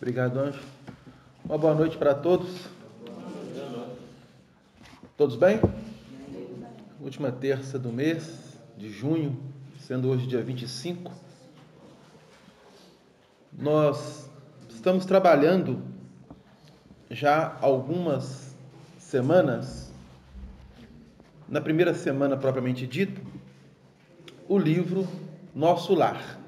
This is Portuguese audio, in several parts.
Obrigado, Anjo. Uma boa noite para todos. Todos bem? Última terça do mês de junho, sendo hoje dia 25. Nós estamos trabalhando já há algumas semanas, na primeira semana propriamente dita, o livro Nosso Lar.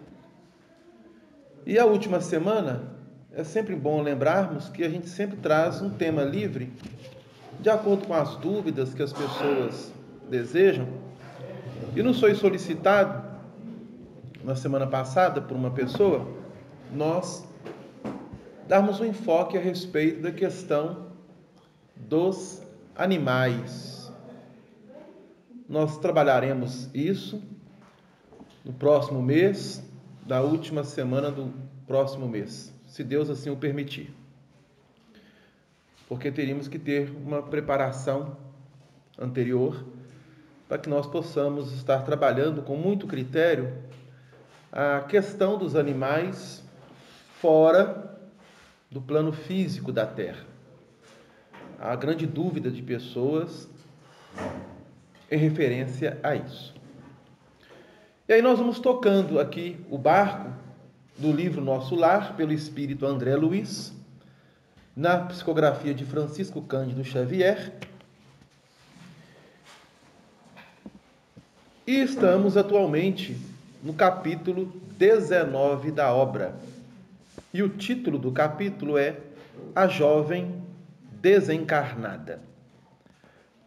E a última semana, é sempre bom lembrarmos que a gente sempre traz um tema livre, de acordo com as dúvidas que as pessoas desejam. E nos foi solicitado, na semana passada, por uma pessoa, nós darmos um enfoque a respeito da questão dos animais. Nós trabalharemos isso no próximo mês, da última semana do próximo mês, se Deus assim o permitir. Porque teríamos que ter uma preparação anterior para que nós possamos estar trabalhando com muito critério a questão dos animais fora do plano físico da Terra. Há grande dúvida de pessoas em referência a isso. E aí nós vamos tocando aqui o barco do livro Nosso Lar, pelo espírito André Luiz, na psicografia de Francisco Cândido Xavier. E estamos atualmente no capítulo 19 da obra. E o título do capítulo é A Jovem Desencarnada.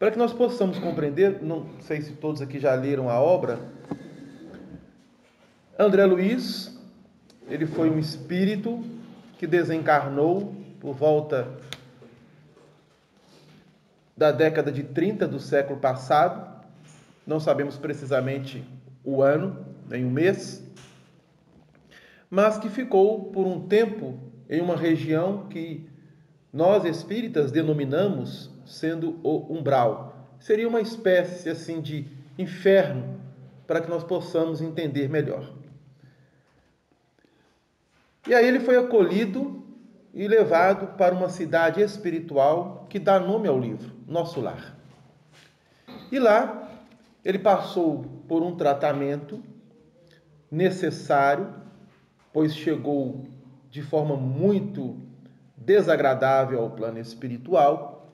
Para que nós possamos compreender, não sei se todos aqui já leram a obra, André Luiz, ele foi um espírito que desencarnou por volta da década de 30 do século passado, não sabemos precisamente o ano, nem o mês, mas que ficou por um tempo em uma região que nós espíritas denominamos sendo o umbral. Seria uma espécie assim de inferno, para que nós possamos entender melhor. E aí ele foi acolhido e levado para uma cidade espiritual que dá nome ao livro, Nosso Lar. E lá ele passou por um tratamento necessário, pois chegou de forma muito desagradável ao plano espiritual,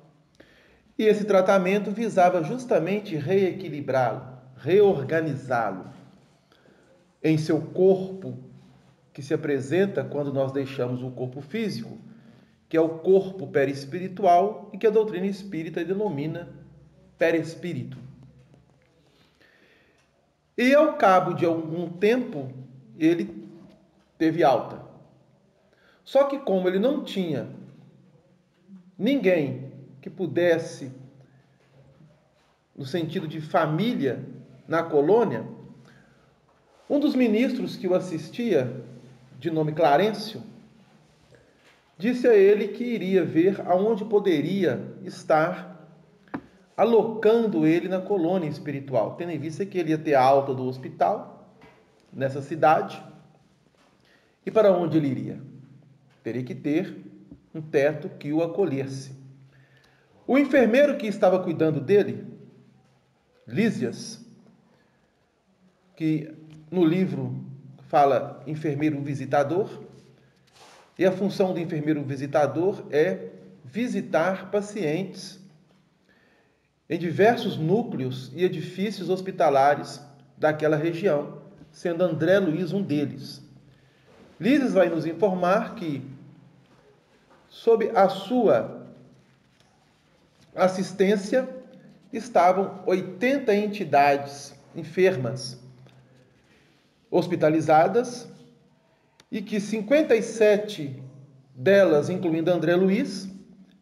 e esse tratamento visava justamente reequilibrá-lo, reorganizá-lo em seu corpo, que se apresenta quando nós deixamos o corpo físico, que é o corpo perispiritual e que a doutrina espírita denomina perispírito. E ao cabo de algum tempo, ele teve alta. Só que como ele não tinha ninguém que pudesse, no sentido de família, na colônia, um dos ministros que o assistia, de nome Clarencio, disse a ele que iria ver aonde poderia estar alocando ele na colônia espiritual, tendo em vista que ele ia ter a alta do hospital, nessa cidade, e para onde ele iria? Teria que ter um teto que o acolhesse. O enfermeiro que estava cuidando dele, Lísias, que no livro fala enfermeiro visitador, e a função do enfermeiro visitador é visitar pacientes em diversos núcleos e edifícios hospitalares daquela região, sendo André Luiz um deles. Lísias vai nos informar que, sob a sua assistência, estavam 80 entidades enfermas hospitalizadas e que 57 delas, incluindo André Luiz,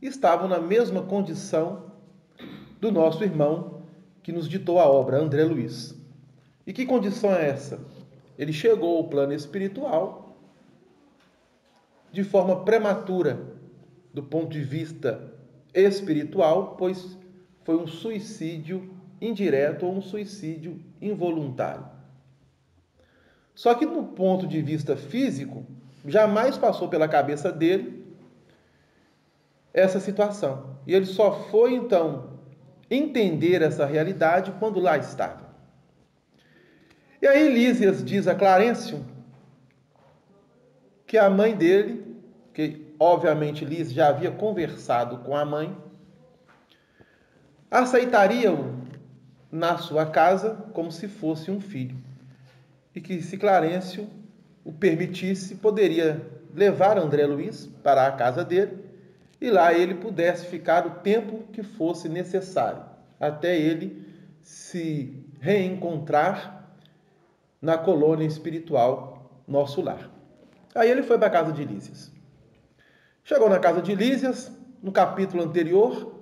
estavam na mesma condição do nosso irmão que nos ditou a obra, André Luiz. E que condição é essa? Ele chegou ao plano espiritual de forma prematura, do ponto de vista espiritual, pois foi um suicídio indireto ou um suicídio involuntário. Só que, do ponto de vista físico, jamais passou pela cabeça dele essa situação. E ele só foi, então, entender essa realidade quando lá estava. E aí Lísias diz a Clarencio que a mãe dele, que obviamente Lísias já havia conversado com a mãe, aceitaria-o na sua casa como se fosse um filho. E que se Clarencio o permitisse, poderia levar André Luiz para a casa dele e lá ele pudesse ficar o tempo que fosse necessário, até ele se reencontrar na colônia espiritual Nosso Lar. Aí ele foi para a casa de Lísias. Chegou na casa de Lísias, no capítulo anterior,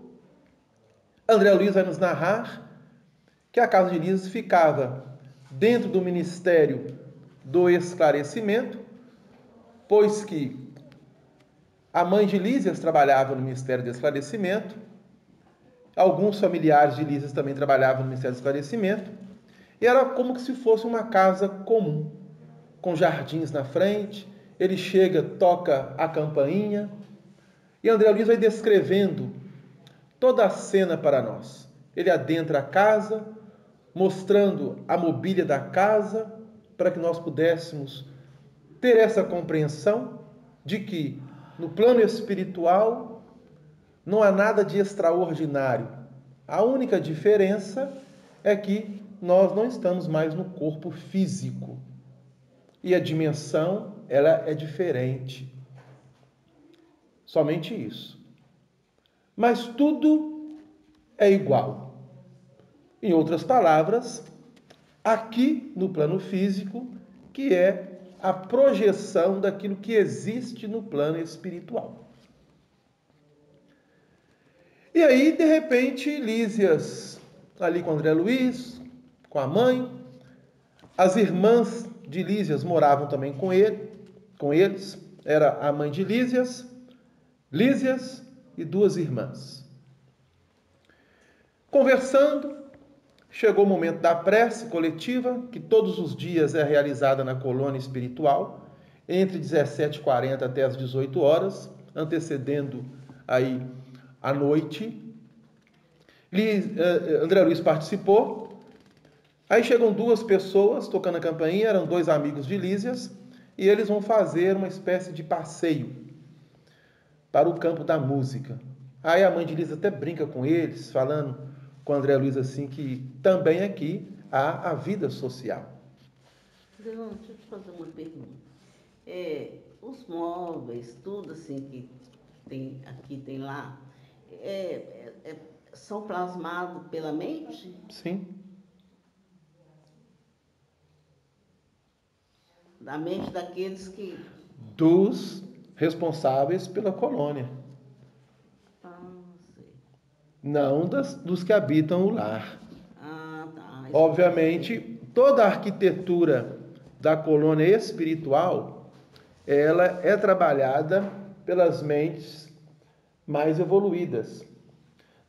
André Luiz vai nos narrar que a casa de Lísias ficava dentro do ministério do esclarecimento, pois que a mãe de Lísias trabalhava no Ministério do Esclarecimento, alguns familiares de Lísias também trabalhavam no Ministério do Esclarecimento, e era como se fosse uma casa comum, com jardins na frente. Ele chega, toca a campainha, e André Luiz vai descrevendo toda a cena para nós. Ele adentra a casa, mostrando a mobília da casa, para que nós pudéssemos ter essa compreensão de que no plano espiritual não há nada de extraordinário. A única diferença é que nós não estamos mais no corpo físico. E a dimensão, ela é diferente. Somente isso. Mas tudo é igual. Em outras palavras, aqui no plano físico, que é a projeção daquilo que existe no plano espiritual. E aí, de repente, Lísias, ali com André Luiz, com a mãe, as irmãs de Lísias moravam também com eles, era a mãe de Lísias e duas irmãs. Conversando, chegou o momento da prece coletiva, que todos os dias é realizada na colônia espiritual, entre 17h40 até as 18 horas, antecedendo aí a noite. André Luiz participou. Aí chegam duas pessoas tocando a campainha, eram dois amigos de Lísias, e eles vão fazer uma espécie de passeio para o campo da música. Aí a mãe de Lísias até brinca com eles, falando com André Luiz assim, que também aqui há a vida social. Deixa eu te fazer uma pergunta. Os móveis, tudo assim que tem aqui, tem lá, são plasmados pela mente? Sim. Da mente daqueles que... Dos responsáveis pela colônia. Sei. Não dos que habitam o lar. Tá. Obviamente, toda a arquitetura da colônia espiritual, ela é trabalhada pelas mentes mais evoluídas.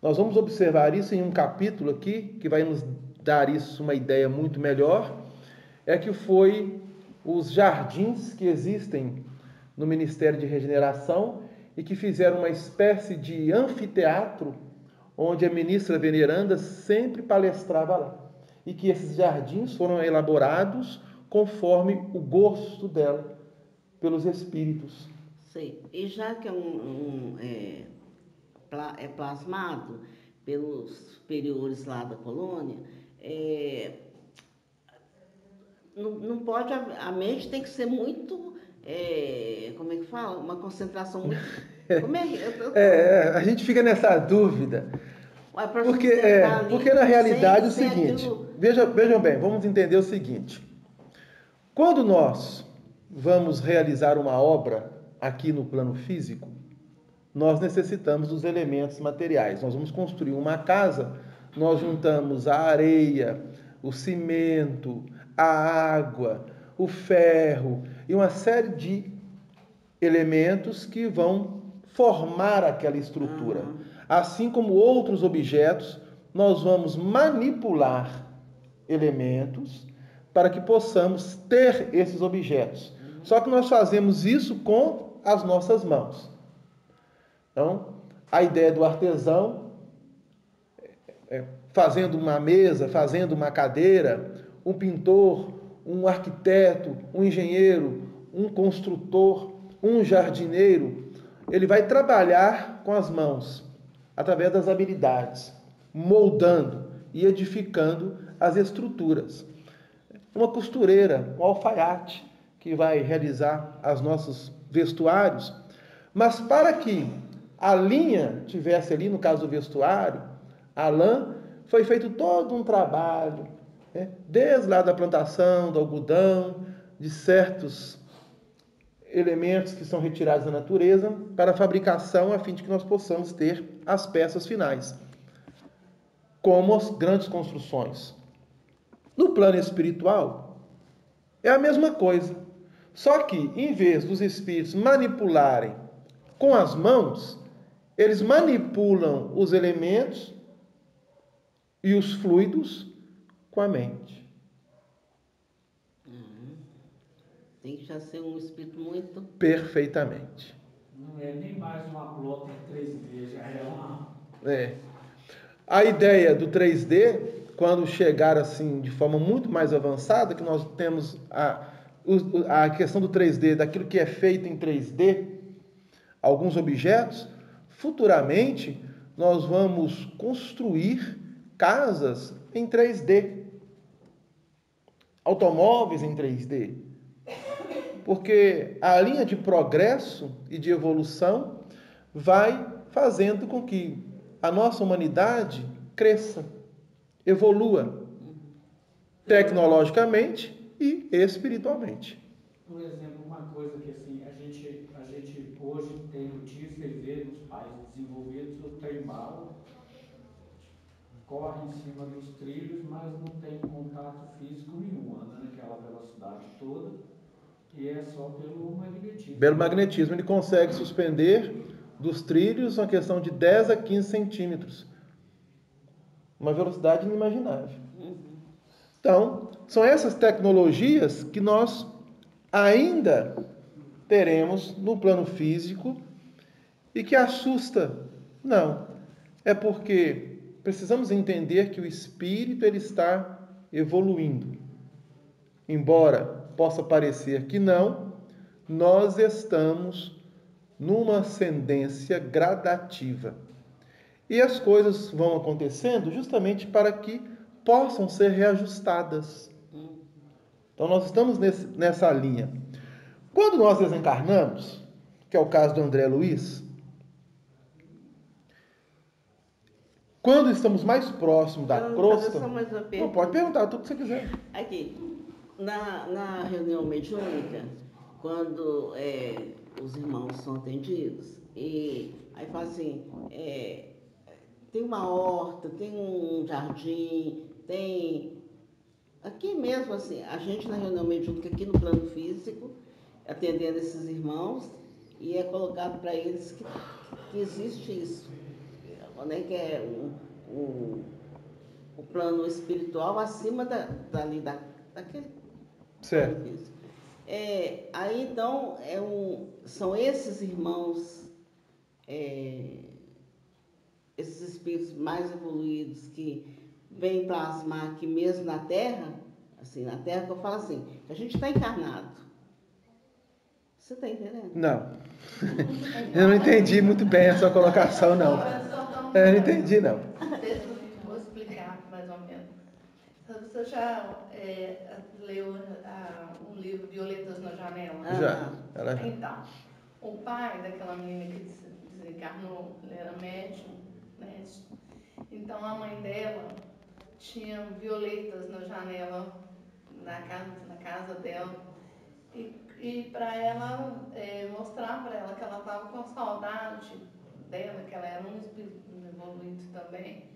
Nós vamos observar isso em um capítulo aqui, que vai nos dar isso uma ideia muito melhor, é que foi os jardins que existem no Ministério de Regeneração e que fizeram uma espécie de anfiteatro onde a ministra veneranda sempre palestrava lá. E que esses jardins foram elaborados conforme o gosto dela, pelos espíritos. Sei. E já que é plasmado pelos superiores lá da colônia, não pode, a mente tem que ser muito, como é que fala? Uma concentração muito... Como a gente fica nessa dúvida. Porque na realidade é o seguinte, vejam bem, vamos entender o seguinte. Quando nós vamos realizar uma obra aqui no plano físico, nós necessitamos dos elementos materiais. Nós vamos construir uma casa, nós juntamos a areia, o cimento, a água, o ferro e uma série de elementos que vão formar aquela estrutura. Assim como outros objetos, nós vamos manipular elementos para que possamos ter esses objetos. Só que nós fazemos isso com as nossas mãos. Então, a ideia do artesão, fazendo uma mesa, fazendo uma cadeira, um pintor, um arquiteto, um engenheiro, um construtor, um jardineiro, ele vai trabalhar com as mãos, através das habilidades, moldando e edificando as estruturas. Uma costureira, um alfaiate, que vai realizar os nossos vestuários, mas para que a linha tivesse ali, no caso do vestuário, a lã, foi feito todo um trabalho, né? Desde lá da plantação, do algodão, de certos elementos que são retirados da natureza para a fabricação, a fim de que nós possamos ter as peças finais, como as grandes construções. No plano espiritual, é a mesma coisa. Só que, em vez dos espíritos manipularem com as mãos, eles manipulam os elementos e os fluidos com a mente. Tem que já ser um espírito muito... Perfeitamente. Não é nem mais uma plota em 3D, já é uma... A ideia do 3D, quando chegar assim de forma muito mais avançada, que nós temos a questão do 3D, daquilo que é feito em 3D, alguns objetos, futuramente nós vamos construir casas em 3D, automóveis em 3D, porque a linha de progresso e de evolução vai fazendo com que a nossa humanidade cresça, evolua tecnologicamente e espiritualmente. Por exemplo, uma coisa que assim, a gente hoje tem notícia e vê nos países desenvolvidos o trem-bala corre em cima dos trilhos, mas não tem contato físico nenhum, anda naquela velocidade toda e é só pelo magnetismo. Pelo magnetismo, ele consegue suspender dos trilhos uma questão de 10 a 15 centímetros. Uma velocidade inimaginável. Então, são essas tecnologias que nós ainda teremos no plano físico e que assusta. Não. É porque precisamos entender que o espírito ele está evoluindo. Embora possa parecer que não, nós estamos numa ascendência gradativa. E as coisas vão acontecendo justamente para que possam ser reajustadas. Então nós estamos nessa linha. Quando nós desencarnamos, que é o caso do André Luiz, quando estamos mais próximos da crosta... Não, pode perguntar tudo que você quiser. Aqui, na reunião mediúnica, quando os irmãos são atendidos, e aí fala assim, tem uma horta, tem um jardim, tem... Aqui mesmo, assim, a gente na reunião mediúnica, aqui no plano físico, atendendo esses irmãos, e é colocado para eles que existe isso, né? Que é o plano espiritual acima daquele certo. plano físico. Aí, então, são esses irmãos, esses espíritos mais evoluídos que vêm plasmar aqui mesmo na Terra, assim, na Terra que eu falo assim, que a gente está encarnado. Você está entendendo? Não. Eu não entendi muito bem a sua colocação, não. Eu não entendi, não. Vou explicar mais ou menos. Você já leu um livro, Violetas na Janela? Já. Então, o pai daquela menina que desencarnou, ele era médium, né? Então, a mãe dela tinha violetas na janela, na casa dela. E para ela, mostrar para ela que ela estava com saudade dela, que ela era um espírito evoluído também,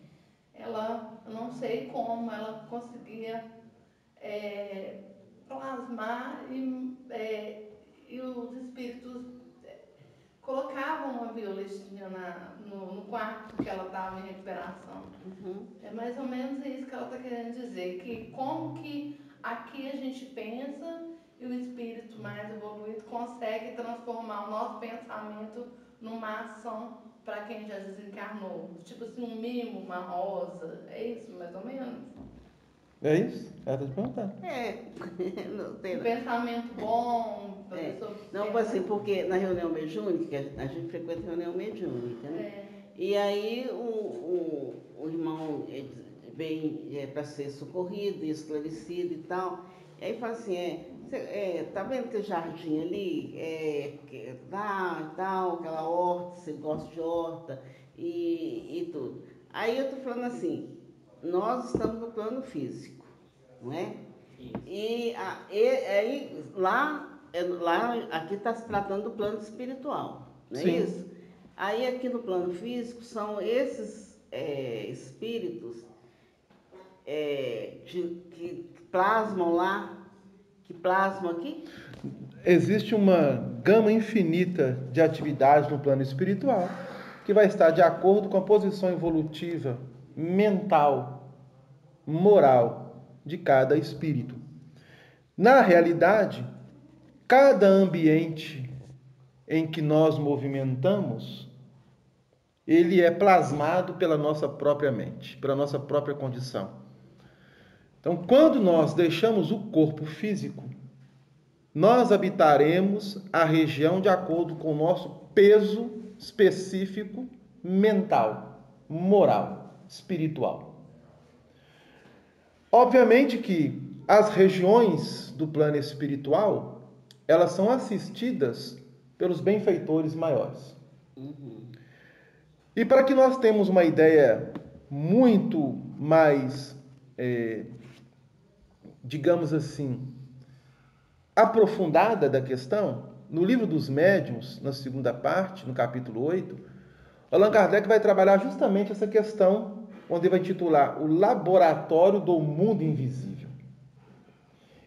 ela, eu não sei como, ela conseguia plasmar e os espíritos colocavam uma violetinha no quarto que ela estava em recuperação. Uhum. É mais ou menos isso que ela está querendo dizer, que como que aqui a gente pensa e o espírito mais evoluído consegue transformar o nosso pensamento numa ação para quem já desencarnou. Tipo assim, um mimo, uma rosa. É isso, mais ou menos? É isso? Ela está te perguntando. Não tem. Um pensamento bom, pra pessoa Não, pensar. assim, porque na reunião mediúnica, a gente frequenta reunião mediúnica, né? E aí o irmão vem para ser socorrido, esclarecido e tal. E aí fala assim, tá vendo aquele jardim ali? Tá, tal, aquela horta, você gosta de horta e tudo. Aí eu tô falando assim, nós estamos no plano físico, não é? E aí aqui está se tratando do plano espiritual, não é Sim. isso? Aí aqui no plano físico são esses espíritos que plasmam lá, que plasmam aqui. Existe uma gama infinita de atividades no plano espiritual que vai estar de acordo com a posição evolutiva, mental, moral de cada espírito. Na realidade, cada ambiente em que nós movimentamos, ele é plasmado pela nossa própria mente, pela nossa própria condição. Então, quando nós deixamos o corpo físico, nós habitaremos a região de acordo com o nosso peso específico mental, moral, espiritual. Obviamente que as regiões do plano espiritual, elas são assistidas pelos benfeitores maiores. E para que nós tenhamos uma ideia muito mais, digamos assim, aprofundada da questão, no livro dos médiuns, na segunda parte, no capítulo 8, Allan Kardec vai trabalhar justamente essa questão, onde ele vai intitular O Laboratório do Mundo Invisível.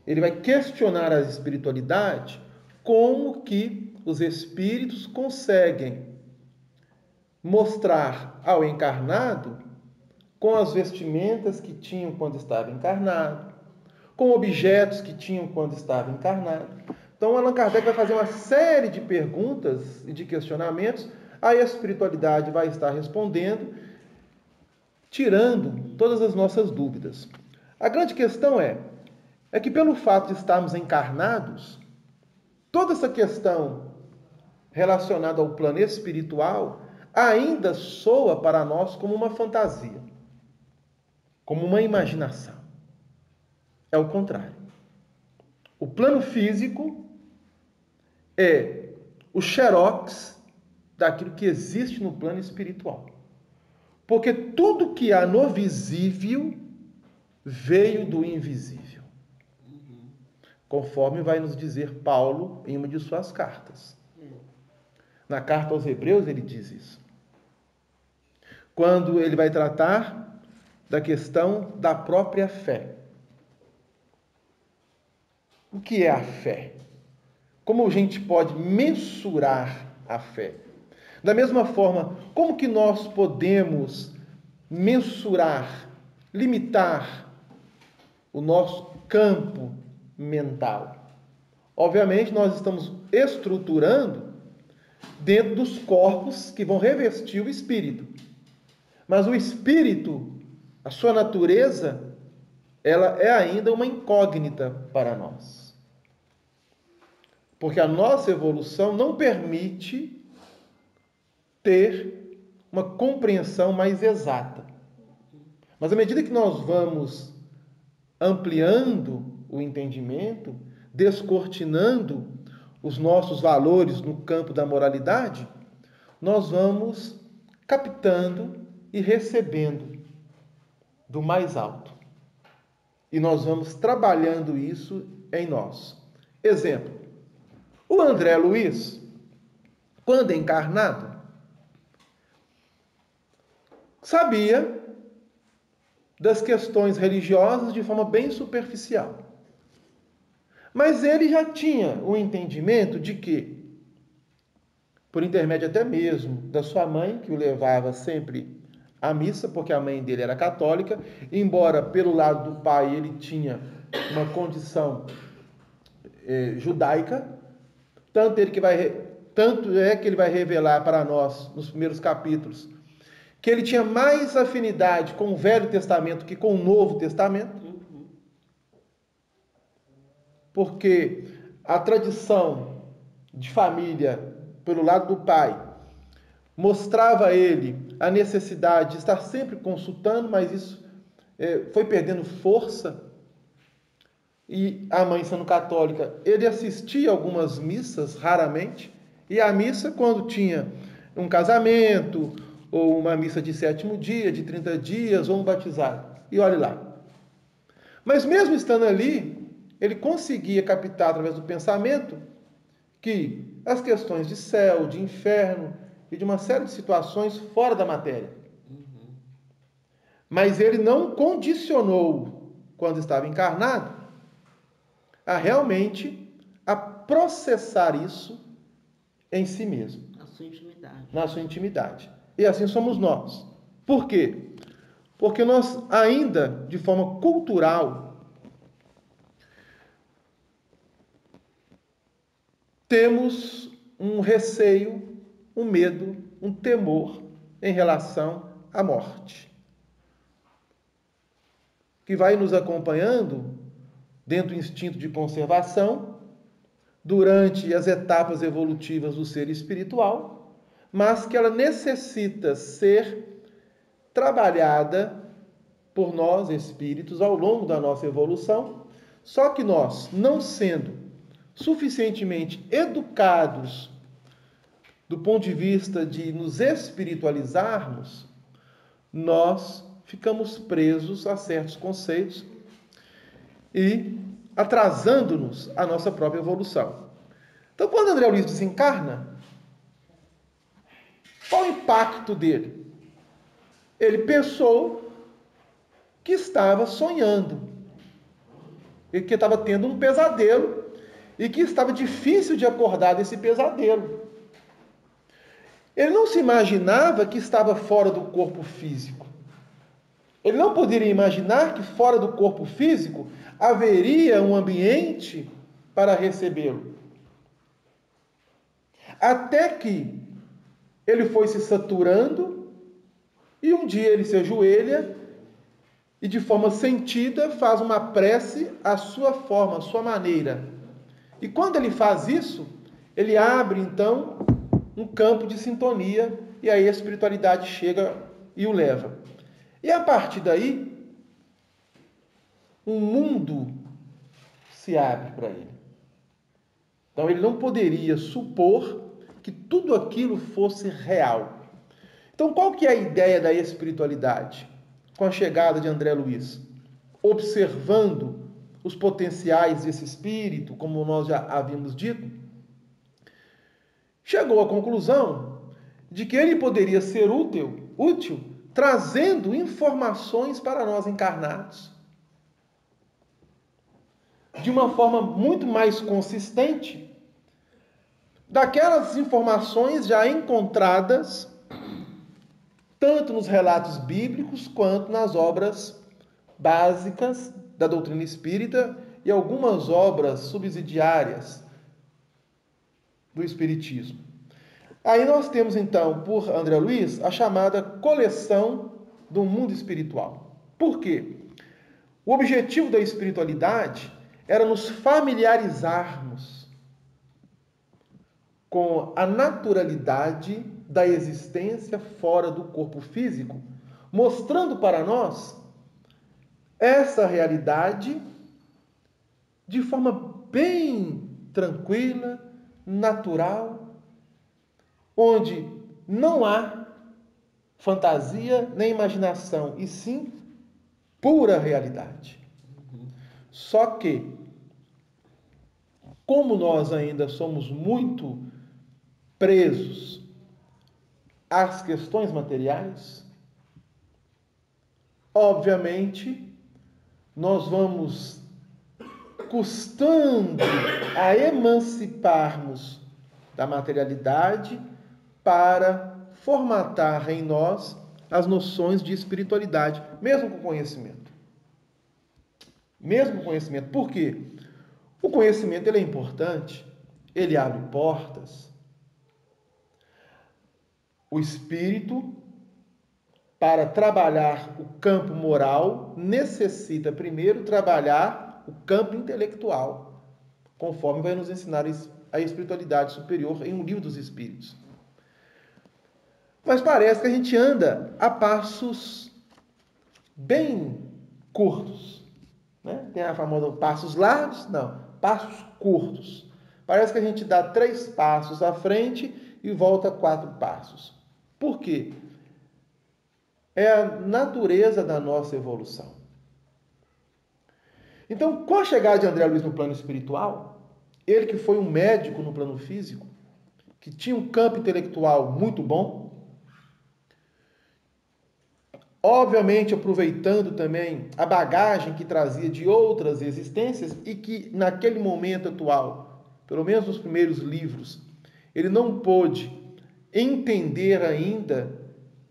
Ele vai questionar a espiritualidade, como que os espíritos conseguem mostrar ao encarnado com as vestimentas que tinham quando estava encarnado, com objetos que tinham quando estava encarnado. Então, Allan Kardec vai fazer uma série de perguntas e de questionamentos, aí a espiritualidade vai estar respondendo, tirando todas as nossas dúvidas. A grande questão é que pelo fato de estarmos encarnados, toda essa questão relacionada ao plano espiritual ainda soa para nós como uma fantasia, como uma imaginação. É o contrário. O plano físico é o xerox daquilo que existe no plano espiritual. Porque tudo que há no visível veio do invisível. Conforme vai nos dizer Paulo em uma de suas cartas. Na carta aos Hebreus ele diz isso. Quando ele vai tratar da questão da própria fé. O que é a fé? Como a gente pode mensurar a fé? Da mesma forma, como que nós podemos mensurar, limitar o nosso campo mental? Obviamente, nós estamos estruturando dentro dos corpos que vão revestir o espírito. Mas o espírito, a sua natureza, ela é ainda uma incógnita para nós. Porque a nossa evolução não permite ter uma compreensão mais exata. Mas à medida que nós vamos ampliando o entendimento, descortinando os nossos valores no campo da moralidade, nós vamos captando e recebendo do mais alto. E nós vamos trabalhando isso em nós. Exemplo, o André Luiz, quando encarnado, sabia das questões religiosas de forma bem superficial. Mas ele já tinha o entendimento de que, por intermédio até mesmo da sua mãe, que o levava sempre à missa, porque a mãe dele era católica, embora pelo lado do pai ele tinha uma condição judaica, tanto é que ele vai revelar para nós, nos primeiros capítulos, que ele tinha mais afinidade com o Velho Testamento que com o Novo Testamento, porque a tradição de família, pelo lado do pai, mostrava a ele a necessidade de estar sempre consultando, mas isso foi perdendo força. E a mãe, sendo católica, ele assistia algumas missas, raramente, e a missa, quando tinha um casamento, ou uma missa de 7º dia, de 30 dias, ou um batizado. E olhe lá. Mas mesmo estando ali, ele conseguia captar, através do pensamento, que as questões de céu, de inferno e de uma série de situações fora da matéria. Mas ele não condicionou, quando estava encarnado, a realmente processar isso em si mesmo. Na sua intimidade. E assim somos nós. Por quê? Porque nós ainda, de forma cultural, temos um receio, um medo, um temor em relação à morte, que vai nos acompanhando dentro do instinto de conservação, durante as etapas evolutivas do ser espiritual, mas que ela necessita ser trabalhada por nós, espíritos, ao longo da nossa evolução, só que nós, não sendo suficientemente educados do ponto de vista de nos espiritualizarmos, nós ficamos presos a certos conceitos e atrasando-nos a nossa própria evolução. Então, quando André Luiz desencarna, qual o impacto dele? Ele pensou que estava sonhando, e que estava tendo um pesadelo, e que estava difícil de acordar desse pesadelo. Ele não se imaginava que estava fora do corpo físico. Ele não poderia imaginar que fora do corpo físico haveria um ambiente para recebê-lo. Até que ele foi se saturando e um dia ele se ajoelha e, de forma sentida, faz uma prece à sua forma, à sua maneira. E quando ele faz isso, ele abre então um campo de sintonia e aí a espiritualidade chega e o leva. E a partir daí, um mundo se abre para ele. Então ele não poderia supor que tudo aquilo fosse real. Então qual que é a ideia da espiritualidade? Com a chegada de André Luiz, observando os potenciais desse espírito, como nós já havíamos dito, chegou à conclusão de que ele poderia ser útil trazendo informações para nós encarnados, de uma forma muito mais consistente daquelas informações já encontradas tanto nos relatos bíblicos quanto nas obras básicas da doutrina espírita e algumas obras subsidiárias do espiritismo. Aí nós temos então, por André Luiz, a chamada coleção do mundo espiritual. Por quê? O objetivo da espiritualidade era nos familiarizarmos com a naturalidade da existência fora do corpo físico, mostrando para nós essa realidade de forma bem tranquila, natural, onde não há fantasia nem imaginação, e sim pura realidade. Só que, como nós ainda somos muito presos às questões materiais, obviamente, nós vamos custando a emanciparmos da materialidade para formatar em nós as noções de espiritualidade, mesmo com conhecimento. Mesmo com conhecimento. Por quê? O conhecimento ele é importante, ele abre portas. O espírito, para trabalhar o campo moral, necessita primeiro trabalhar o campo intelectual, conforme vai nos ensinar a espiritualidade superior em um livro dos Espíritos. Mas parece que a gente anda a passos bem curtos, né? Tem a famosa passos largos? Não, passos curtos. Parece que a gente dá 3 passos à frente e volta 4 passos. Por quê? É a natureza da nossa evolução. Então, com a chegada de André Luiz no plano espiritual, ele que foi um médico no plano físico, que tinha um campo intelectual muito bom, obviamente aproveitando também a bagagem que trazia de outras existências e que naquele momento atual, pelo menos nos primeiros livros, ele não pôde entender ainda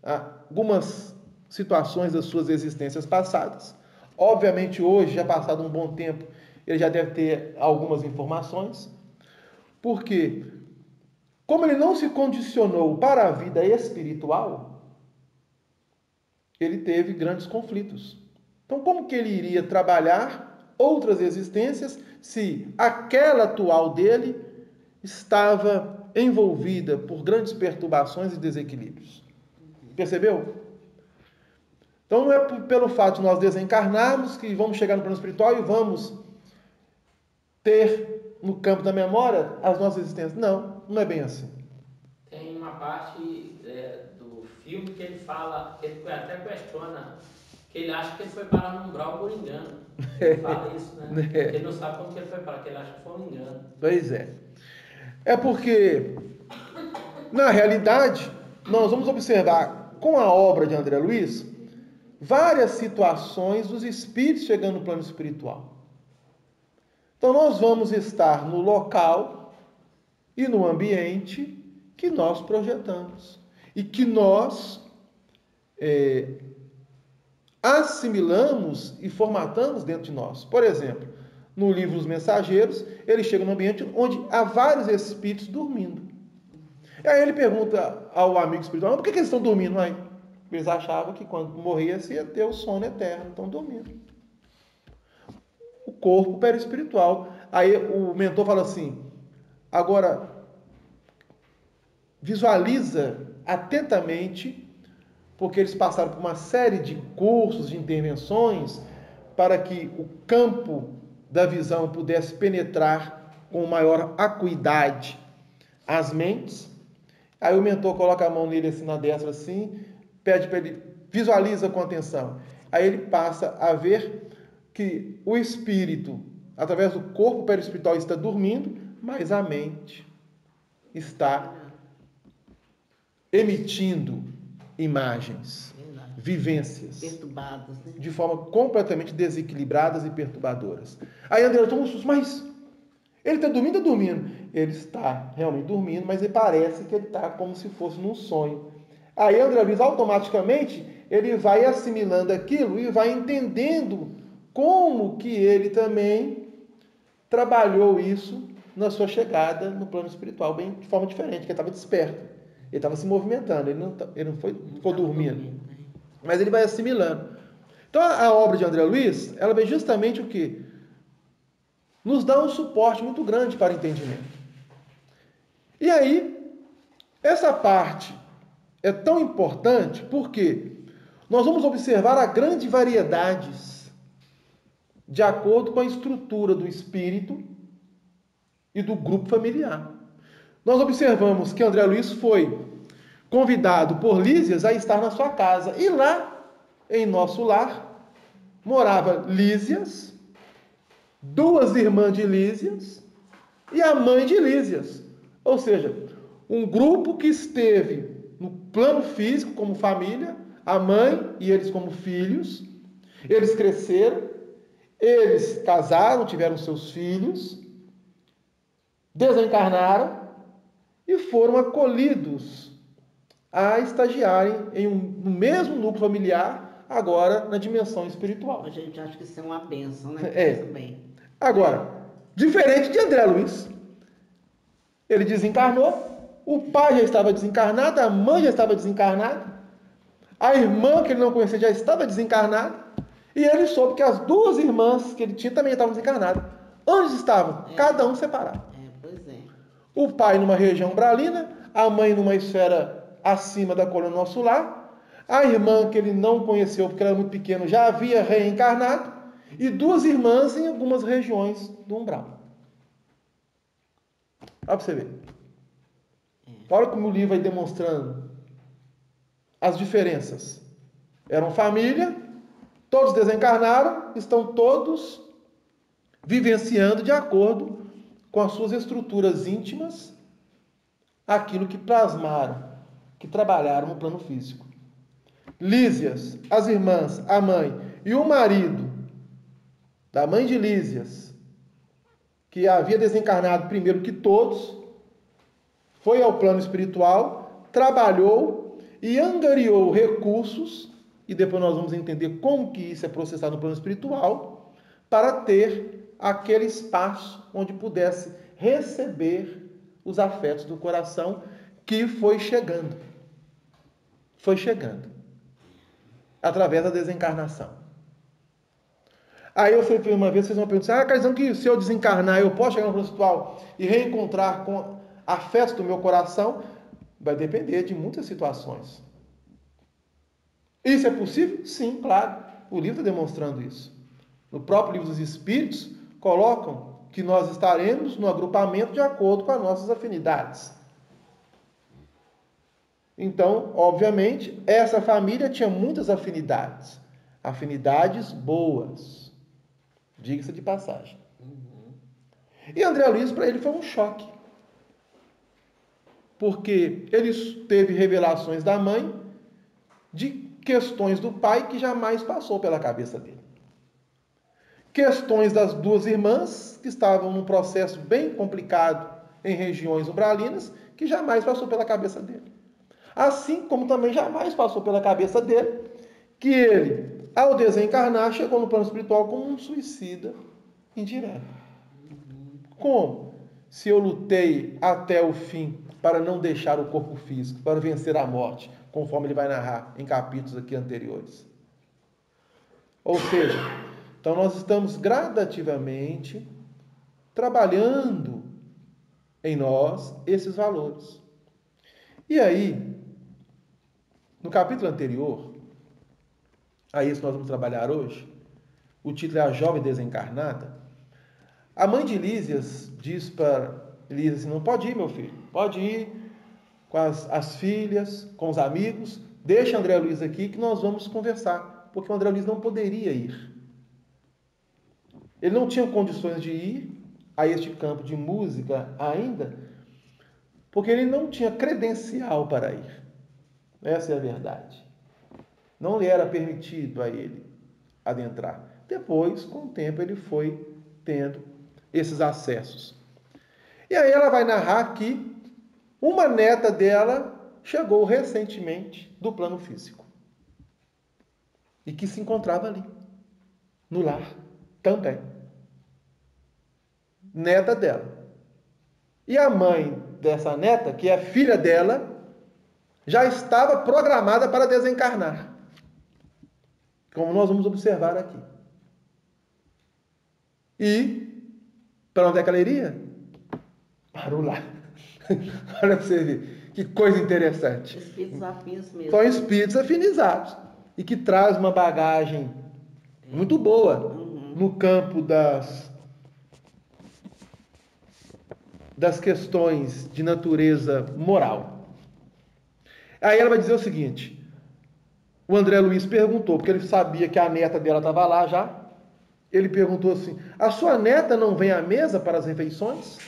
algumas situações das suas existências passadas. Obviamente hoje, já passado um bom tempo, ele já deve ter algumas informações, porque como ele não se condicionou para a vida espiritual, ele teve grandes conflitos. Então, como que ele iria trabalhar outras existências se aquela atual dele estava envolvida por grandes perturbações e desequilíbrios? Percebeu? Então, não é pelo fato de nós desencarnarmos que vamos chegar no plano espiritual e vamos ter no campo da memória as nossas existências. Não, não é bem assim. Tem uma parte do filme que ele fala, que ele até questiona, que ele acha que ele foi parar no umbral por engano. Ele fala isso, né? Ele não sabe como que ele foi parar, que ele acha que foi um engano. Pois é. É porque, na realidade, nós vamos observar com a obra de André Luiz várias situações dos espíritos chegando no plano espiritual. Então, nós vamos estar no local e no ambiente que nós projetamos e que nós assimilamos e formatamos dentro de nós. Por exemplo, no livro Os Mensageiros, ele chega num ambiente onde há vários espíritos dormindo. E aí ele pergunta ao amigo espiritual, por que eles estão dormindo aí? Eles achavam que quando morresse ia ter o sono eterno, estão dormindo. O corpo perispiritual. Aí o mentor fala assim, agora visualiza atentamente, porque eles passaram por uma série de cursos, de intervenções, para que o campo da visão pudesse penetrar com maior acuidade as mentes. Aí o mentor coloca a mão nele assim na destra, assim, pede para ele, visualiza com atenção. Aí ele passa a ver que o espírito, através do corpo perispiritual, está dormindo, mas a mente está emitindo imagens, vivências, perturbadas, né? De forma completamente desequilibradas e perturbadoras. Aí André toma um susto, mas ele está dormindo ou dormindo? Ele está realmente dormindo, mas parece que ele está como se fosse num sonho. Aí André Luiz, automaticamente, ele vai assimilando aquilo e vai entendendo como que ele também trabalhou isso na sua chegada no plano espiritual, bem de forma diferente, porque ele estava desperto. Ele estava se movimentando, ele não ficou dormindo. Mas ele vai assimilando. Então, a obra de André Luiz, ela vem justamente o quê? Nos dá um suporte muito grande para o entendimento. E aí, essa parte é tão importante porque nós vamos observar a grande variedades de acordo com a estrutura do espírito e do grupo familiar. Nós observamos que André Luiz foi convidado por Lísias a estar na sua casa. E lá, em nosso lar, morava Lísias, 2 irmãs de Lísias e a mãe de Lísias. Ou seja, um grupo que esteve no plano físico como família, a mãe e eles como filhos. Eles cresceram, eles casaram, tiveram seus filhos, desencarnaram e foram acolhidos a estagiarem no mesmo núcleo familiar, agora na dimensão espiritual. A gente acha que isso é uma bênção, né? É. Tudo bem. Agora, Diferente de André Luiz. Ele desencarnou, o pai já estava desencarnado, a mãe já estava desencarnada, a irmã que ele não conhecia já estava desencarnada, e ele soube que as duas irmãs que ele tinha também estavam desencarnadas. Onde estavam? Cada um separado. Pois é. O pai numa região umbralina, a mãe numa esfera acima da coluna nosso lar, a irmã que ele não conheceu porque ela era muito pequeno já havia reencarnado, e duas irmãs em algumas regiões do umbral. Olha para você ver. Olha como o livro vai demonstrando as diferenças. Eram família, todos desencarnaram, estão todos vivenciando de acordo com as suas estruturas íntimas aquilo que plasmaram, que trabalharam no plano físico. Lísias, as irmãs, a mãe e o marido da mãe de Lísias, que havia desencarnado primeiro que todos, foi ao plano espiritual, trabalhou e angariou recursos, e depois nós vamos entender como que isso é processado no plano espiritual, para ter aquele espaço onde pudesse receber os afetos do coração que foi chegando. Foi chegando. Através da desencarnação. Aí eu fui uma vez, vocês vão perguntar, quer dizer que se eu desencarnar, eu posso chegar no plano espiritual e reencontrar com afetos do meu coração? Vai depender de muitas situações. Isso é possível? Sim, claro. O livro está demonstrando isso. No próprio livro dos Espíritos, colocam que nós estaremos no agrupamento de acordo com as nossas afinidades. Então, obviamente, essa família tinha muitas afinidades. Afinidades boas. Diga-se de passagem. E André Luiz, para ele, foi um choque. Porque ele teve revelações da mãe de questões do pai que jamais passou pela cabeça dele. Questões das duas irmãs, que estavam num processo bem complicado em regiões umbralinas, que jamais passou pela cabeça dele. Assim como também jamais passou pela cabeça dele que ele, ao desencarnar, chegou no plano espiritual como um suicida indireto. Como? Se eu lutei até o fim para não deixar o corpo físico, para vencer a morte, conforme ele vai narrar em capítulos aqui anteriores. Ou seja, então nós estamos gradativamente trabalhando em nós esses valores. E aí, no capítulo anterior, a esse nós vamos trabalhar hoje, o título é A Jovem Desencarnada. A mãe de Lísias diz para Lísias assim, não pode ir, meu filho, pode ir com as filhas, com os amigos, deixa André Luiz aqui que nós vamos conversar, porque o André Luiz não poderia ir. Ele não tinha condições de ir a este campo de música ainda, porque ele não tinha credencial para ir. Essa é a verdade. Não lhe era permitido a ele adentrar. Depois, com o tempo, ele foi tendo esses acessos. E aí ela vai narrar que uma neta dela chegou recentemente do plano físico. E que se encontrava ali, no lar, também. Neta dela. E a mãe dessa neta, que é filha dela, já estava programada para desencarnar. Como nós vamos observar aqui. E, para onde é que ela iria? Para o lar. Olha para você ver, que coisa interessante. Espíritos afins mesmo. São espíritos afinizados. E que traz uma bagagem muito boa no campo das questões de natureza moral. Aí ela vai dizer o seguinte, o André Luiz perguntou, porque ele sabia que a neta dela estava lá já, ele perguntou assim, a sua neta não vem à mesa para as refeições?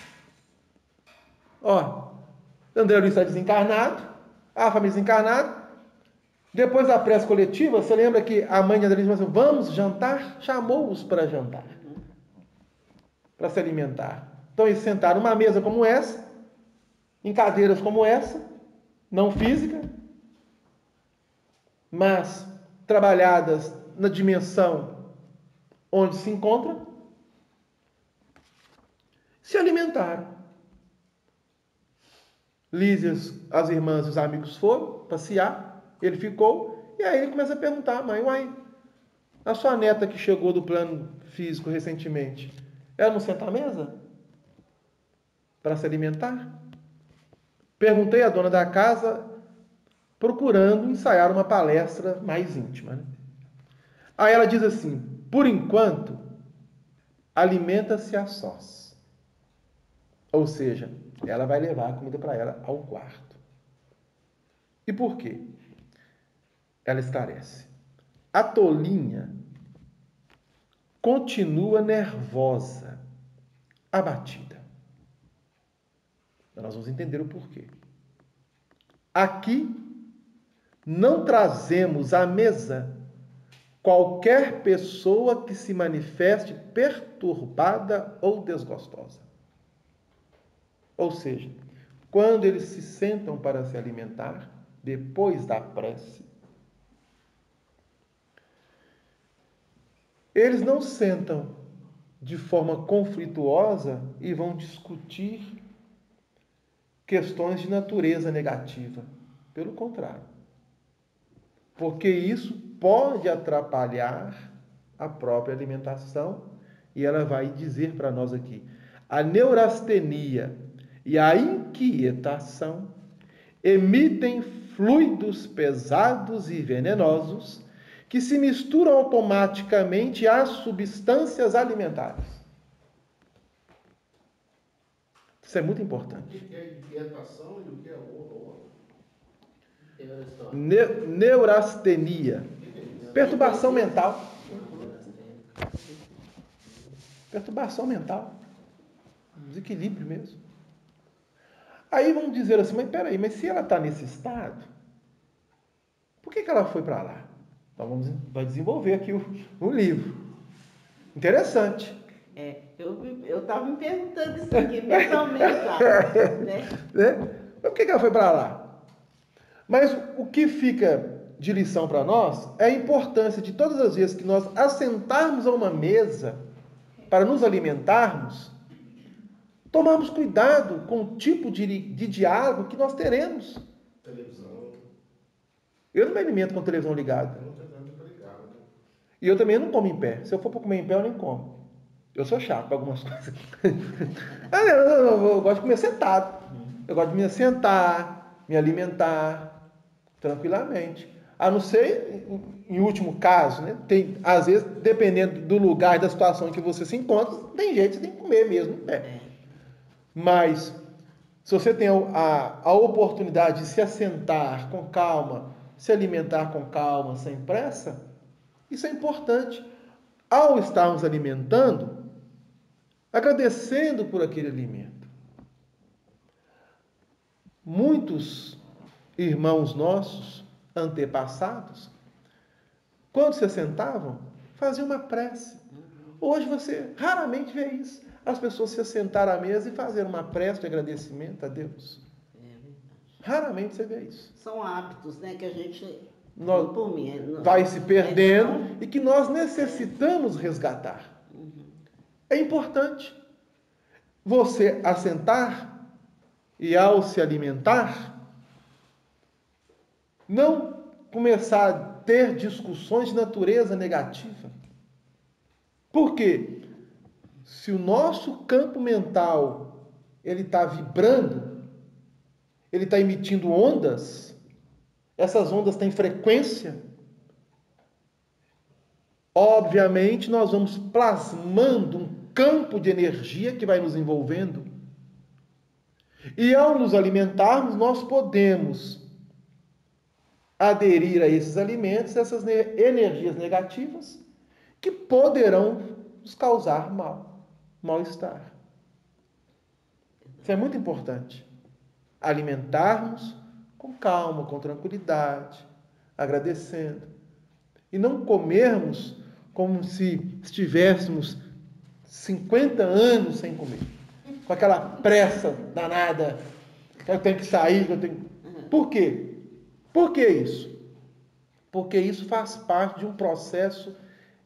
Ó, André Luiz está desencarnado, a família desencarnada, depois da prece coletiva, você lembra que a mãe de André Luiz falou assim, vamos jantar? Chamou-os para jantar, para se alimentar. Então eles sentaram numa mesa como essa, em cadeiras como essa, não física, mas trabalhadas na dimensão onde se encontra. Se alimentaram. Lísias, as irmãs e os amigos foram passear, ele ficou, e aí ele começa a perguntar à mãe, uai, a sua neta que chegou do plano físico recentemente, ela não senta à mesa para se alimentar? Perguntei à dona da casa, procurando ensaiar uma palestra mais íntima. Né? Aí ela diz assim, por enquanto, alimenta-se a sós. Ou seja, ela vai levar a comida para ela ao quarto. E por quê? Ela esclarece. A tolinha continua nervosa, abatida. Nós vamos entender o porquê. Aqui não trazemos à mesa qualquer pessoa que se manifeste perturbada ou desgostosa. Ou seja, quando eles se sentam para se alimentar, depois da prece, eles não sentam de forma conflituosa e vão discutir questões de natureza negativa. Pelo contrário. Porque isso pode atrapalhar a própria alimentação e ela vai dizer para nós aqui, a neurastenia e a inquietação emitem fluidos pesados e venenosos que se misturam automaticamente às substâncias alimentares. Isso é muito importante. O que é inquietação e o que é outro? Neurastenia. Perturbação mental. Perturbação mental. Desequilíbrio mesmo. Aí vamos dizer assim, mas peraí, mas se ela está nesse estado, por que ela foi para lá? Então vai desenvolver aqui o livro. Interessante. Eu estava me perguntando isso aqui mentalmente, né? Por que ela foi para lá? Mas o que fica de lição para nós é a importância de todas as vezes que nós assentarmos a uma mesa para nos alimentarmos, tomarmos cuidado com o tipo de diálogo que nós teremos. Televisão. Eu não me alimento com a televisão ligada. E eu também não como em pé. Se eu for para comer em pé, eu nem como. Eu sou chato para algumas coisas. Eu gosto de comer sentado. Eu gosto de me sentar, me alimentar tranquilamente. A não ser, em último caso, né? Às vezes, dependendo do lugar e da situação em que você se encontra, tem jeito, você tem que comer mesmo em pé. Mas, se você tem a oportunidade de se assentar com calma, se alimentar com calma, sem pressa, isso é importante. Ao estarmos alimentando, agradecendo por aquele alimento. Muitos irmãos nossos, antepassados, quando se assentavam, faziam uma prece. Hoje você raramente vê isso. As pessoas se assentaram à mesa e fazer uma prece de agradecimento a Deus. Raramente você vê isso. São hábitos, né, que a gente vai se perdendo e que nós necessitamos resgatar. É importante você assentar e, ao se alimentar, não começar a ter discussões de natureza negativa. Por quê? Se o nosso campo mental ele está vibrando, ele está emitindo ondas, essas ondas têm frequência, obviamente nós vamos plasmando um campo de energia que vai nos envolvendo. E ao nos alimentarmos, nós podemos aderir a esses alimentos, essas energias negativas, que poderão nos causar mal-estar. Isso é muito importante. Alimentarmos com calma, com tranquilidade, agradecendo. E não comermos como se estivéssemos 50 anos sem comer. Com aquela pressa danada, que eu tenho que sair, que eu tenho... Por quê? Por que isso? Porque isso faz parte de um processo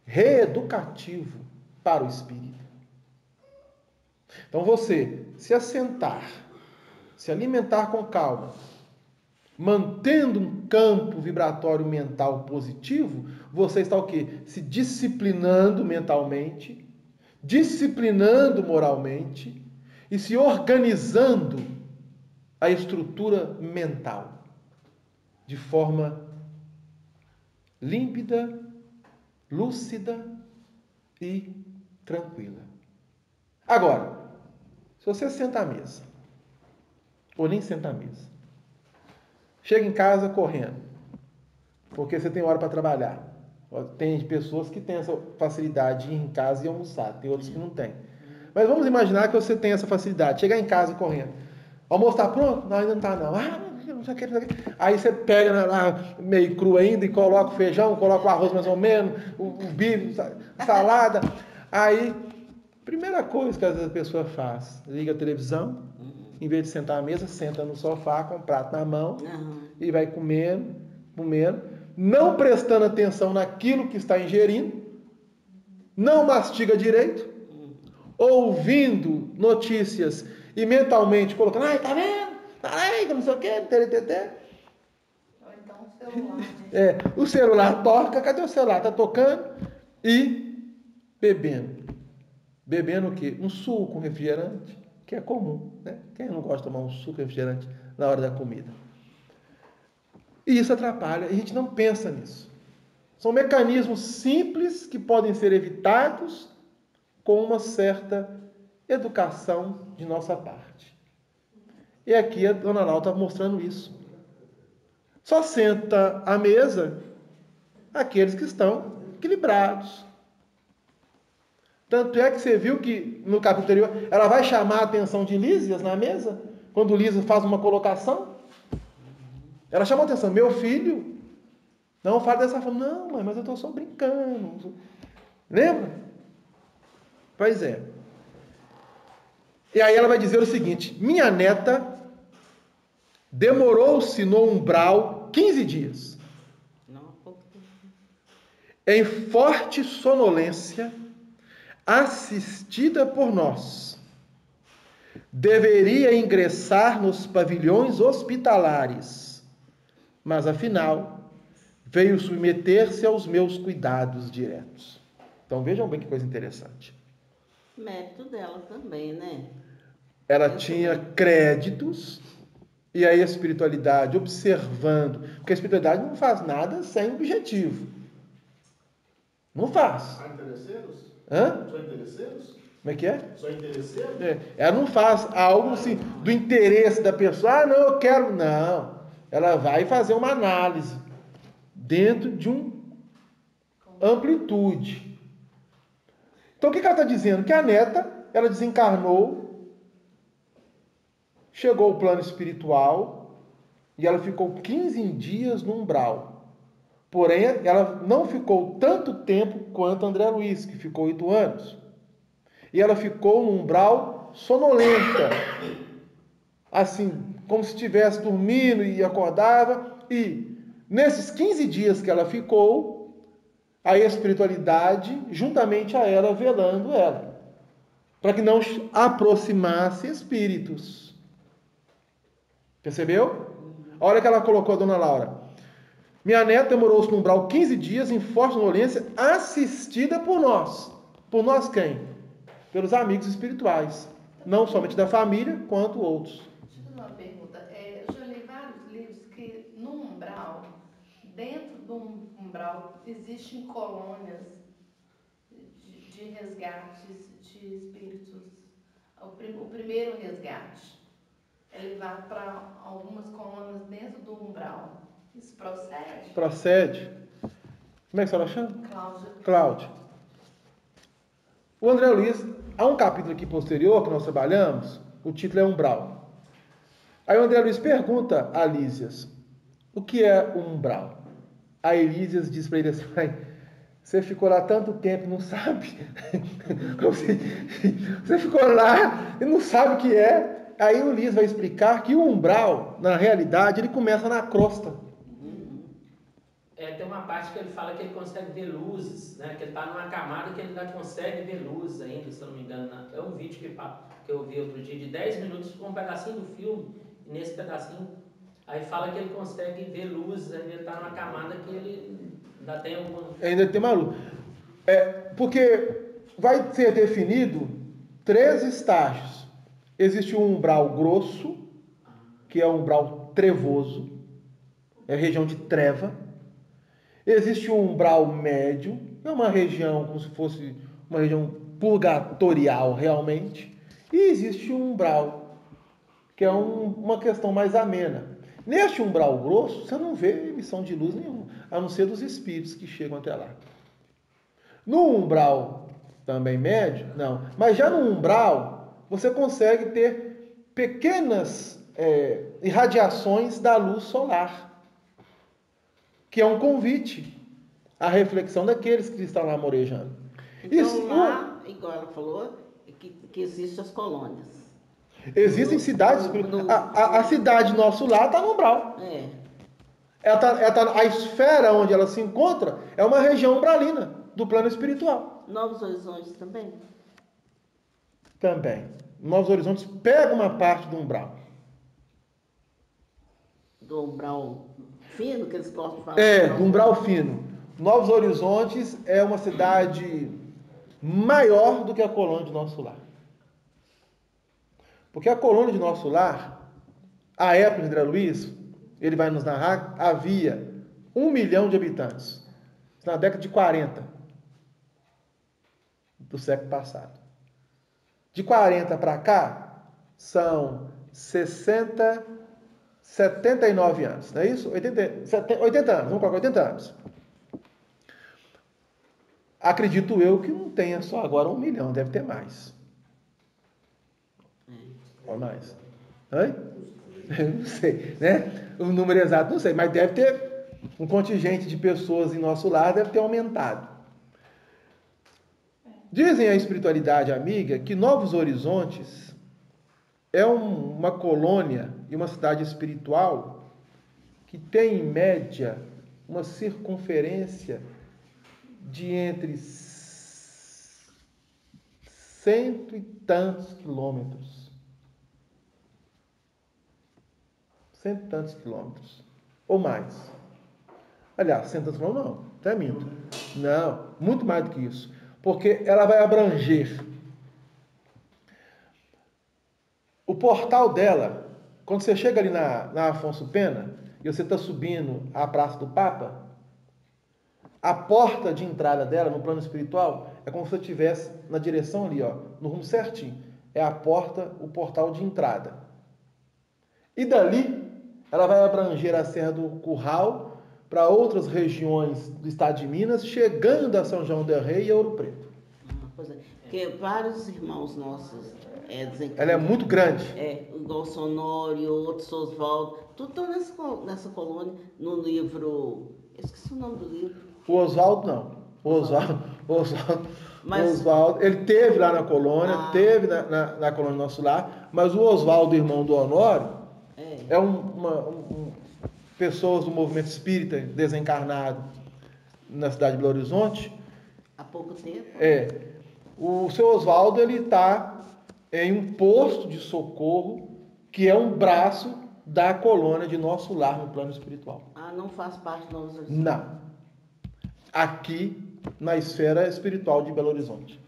reeducativo para o espírito. Então você se assentar, se alimentar com calma, mantendo um campo vibratório mental positivo, você está o quê? Se disciplinando mentalmente, disciplinando moralmente e se organizando a estrutura mental de forma límpida, lúcida e tranquila. Agora, se você senta à mesa, ou nem senta à mesa, chega em casa correndo, porque você tem hora para trabalhar. Tem pessoas que têm essa facilidade de ir em casa e almoçar, tem outros que não têm. Mas vamos imaginar que você tem essa facilidade, chegar em casa correndo. O almoço está pronto? Não, ainda não está não. Não sei o que, não sei o que. Aí você pega lá meio cru ainda e coloca o feijão, coloca o arroz mais ou menos, o bife, a salada. Aí, primeira coisa que às vezes a pessoa faz, liga a televisão, em vez de sentar à mesa, senta no sofá com o prato na mão e vai comendo, não prestando atenção naquilo que está ingerindo, não mastiga direito, ouvindo notícias e mentalmente colocando, ai, tá vendo? Ai, não sei o quê, tê. Ou então o celular, né? O celular toca, cadê o celular? Tá tocando e bebendo. Bebendo o quê? Um suco, um refrigerante, que é comum, né? Quem não gosta de tomar um suco, refrigerante na hora da comida? E isso atrapalha, a gente não pensa nisso. São mecanismos simples que podem ser evitados com uma certa educação de nossa parte. E aqui a dona Laura está mostrando isso. Só senta à mesa aqueles que estão equilibrados. Tanto é que você viu que no capítulo anterior ela vai chamar a atenção de Lísias na mesa, quando Lísias faz uma colocação. Ela chamou a atenção, meu filho, não fala dessa forma. Não, mãe, mas eu estou só brincando. Lembra? Pois é. E aí ela vai dizer o seguinte, minha neta demorou-se no umbral 15 dias. Em forte sonolência, assistida por nós. Deveria ingressar nos pavilhões hospitalares, mas afinal veio submeter-se aos meus cuidados diretos. Então vejam bem que coisa interessante. Mérito dela também, né? Ela tinha créditos e a espiritualidade observando, porque a espiritualidade não faz nada sem objetivo. Não faz. São interesseiros? Hã? São interesseiros? Como é que é? São interesseiros? Ela não faz algo assim, do interesse da pessoa. Ah, não, eu quero. Não. Ela vai fazer uma análise dentro de uma amplitude. Então, o que ela está dizendo? Que a neta, ela desencarnou, chegou ao plano espiritual e ela ficou 15 dias no umbral. Porém, ela não ficou tanto tempo quanto André Luiz, que ficou 8 anos. E ela ficou no umbral sonolenta, assim, como se estivesse dormindo e acordava. E nesses 15 dias que ela ficou, a espiritualidade, juntamente a ela, velando ela, para que não aproximasse espíritos. Percebeu? A hora que ela colocou a dona Laura, minha neta demorou-se no umbral 15 dias em forte sonolência, assistida por nós. Por nós quem? Pelos amigos espirituais. Não somente da família, quanto outros. Deixa eu fazer uma pergunta. Eu já li vários livros que no umbral, dentro do umbral, existem colônias de resgates de espíritos. O primeiro resgate é levar para algumas colônias dentro do umbral. Isso procede? Procede. Como é que a senhora chama? Cláudia. O André Luiz, há um capítulo aqui posterior que nós trabalhamos, o título é Umbral. Aí o André Luiz pergunta a Lísias, o que é o umbral? Aí Lísias diz para ele assim, você ficou lá tanto tempo e não sabe? Você ficou lá e não sabe o que é? Aí o Lísias vai explicar que o umbral, na realidade, ele começa na crosta. Tem uma parte que ele fala que ele consegue ver luzes, né? Que ele está numa camada que ele ainda consegue ver luzes ainda, se eu não me engano. É um vídeo que eu vi outro dia de 10 minutos com um pedacinho do filme, e nesse pedacinho, aí fala que ele consegue ver luzes, ainda está numa camada que ele ainda tem alguma... Ainda tem uma luz. Porque vai ser definido 3 estágios. Existe um umbral grosso, que é um umbral trevoso, é a região de treva. Existe um umbral médio, é uma região como se fosse uma região purgatorial realmente. E existe um umbral, que é uma questão mais amena. Neste umbral grosso, você não vê emissão de luz nenhuma, a não ser dos espíritos que chegam até lá. No umbral também médio, não. Mas já no umbral, você consegue ter pequenas irradiações da luz solar, que é um convite à reflexão daqueles que estão lá morejando. Então Isso, lá, igual ela falou, que existem as colônias. existem cidades... A cidade nosso lá está no umbral. A esfera onde ela se encontra é uma região umbralina do plano espiritual. Novos Horizontes também? Também. Novos Horizontes pega uma parte do umbral. Do umbral fino, que eles gostam de falar? Do umbral fino. Novos Horizontes é uma cidade maior do que a colônia de Nosso Lar. Porque a colônia de Nosso Lar, à época de André Luiz, ele vai nos narrar, havia 1 milhão de habitantes. Na década de 40 do século passado. De 40 para cá, são 79 anos, não é isso? 80 anos, vamos colocar 80 anos. Acredito eu que não tenha só agora 1 milhão, deve ter mais. Ou mais. Oi? Não sei, né? O número exato não sei, mas deve ter um contingente de pessoas em nosso lar, deve ter aumentado. Dizem a espiritualidade amiga que Novos Horizontes é uma colônia e uma cidade espiritual que tem, em média, uma circunferência de entre 100 e tantos quilômetros. 100 e tantos quilômetros. Ou mais. Aliás, 100 e tantos quilômetros não, até minto. Não, muito mais do que isso. Porque ela vai abranger. O portal dela, quando você chega ali na Afonso Pena, e você está subindo a Praça do Papa, a porta de entrada dela, no plano espiritual, é como se você estivesse na direção ali, ó, no rumo certinho. É a porta, o portal de entrada. E dali, ela vai abranger a Serra do Curral para outras regiões do estado de Minas, chegando a São João del Rei e Ouro Preto. Pois é, porque vários irmãos nossos desencarnados. Ela é muito grande. Igual o Sonório, outros Oswaldo, tudo estão nessa colônia, no livro. Eu esqueci o nome do livro. O Oswaldo não. O Oswaldo, ele teve lá na colônia, teve na colônia Nosso Lar, mas o Oswaldo, irmão do Honório, é pessoas do movimento espírita desencarnado na cidade de Belo Horizonte. Há pouco tempo. O seu Oswaldo, ele está em um posto de socorro que é um braço da colônia de Nosso Lar no plano espiritual. Não faz parte do Novos Horizontes? Não. Aqui na esfera espiritual de Belo Horizonte.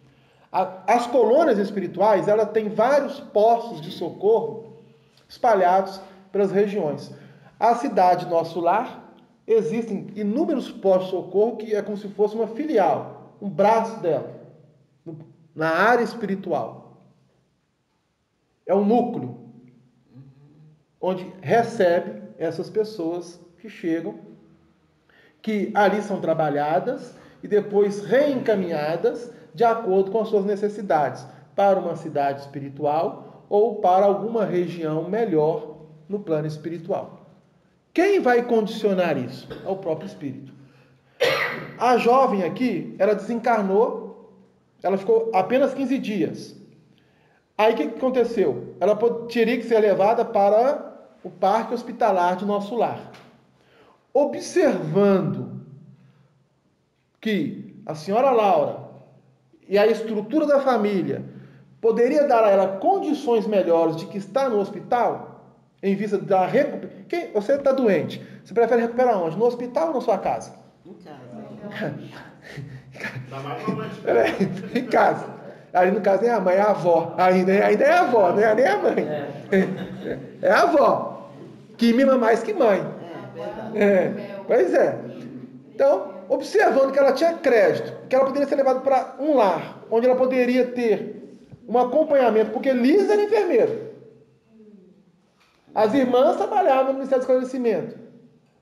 As colônias espirituais, ela tem vários postos de socorro espalhados pelas regiões. A cidade Nosso Lar, existem inúmeros postos de socorro que é como se fosse uma filial, um braço dela, na área espiritual. É um núcleo onde recebe essas pessoas que chegam, que ali são trabalhadas e depois reencaminhadas de acordo com as suas necessidades, para uma cidade espiritual ou para alguma região melhor no plano espiritual. Quem vai condicionar isso? É o próprio espírito. A jovem aqui, ela desencarnou, ela ficou apenas 15 dias. Aí o que aconteceu? Ela teria que ser levada para o parque hospitalar de Nosso Lar. Observando que a senhora Laura e a estrutura da família poderia dar a ela condições melhores de que está no hospital, em vista da recuperação. Você está doente, você prefere recuperar onde? No hospital ou na sua casa? Em casa. Dá mais uma mãe. Em casa. Ali no caso nem a mãe, é a avó. Ainda é a avó, não é nem a mãe. É a avó, que mima mais que mãe. Pois é. Então, observando que ela tinha crédito, que ela poderia ser levada para um lar, onde ela poderia ter um acompanhamento, porque Liz era enfermeira. As irmãs trabalhavam no Ministério do Esclarecimento.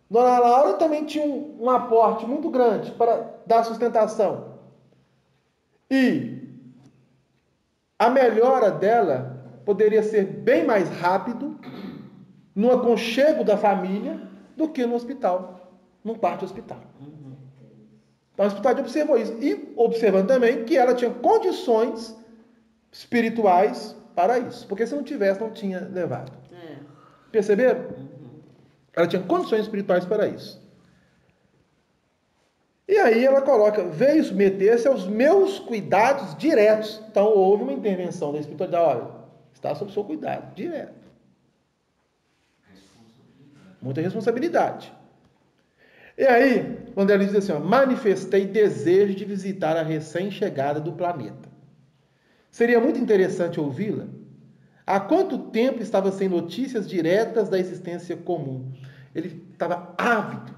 Dona Laura também tinha um aporte muito grande para dar sustentação. E a melhora dela poderia ser bem mais rápido no aconchego da família do que no hospital, num quarto de hospital. Então, a hospital observou isso. E observando também que ela tinha condições espirituais para isso. Porque se não tivesse, não tinha levado. Perceberam? Ela tinha condições espirituais para isso. E aí ela coloca, veio submeter-se aos meus cuidados diretos. Então houve uma intervenção da espiritualidade. Olha, está sob seu cuidado, direto. Muita responsabilidade. E aí, quando ela diz assim, ó, manifestei desejo de visitar a recém-chegada do planeta. Seria muito interessante ouvi-la. Há quanto tempo estava sem notícias diretas da existência comum? Ele estava ávido,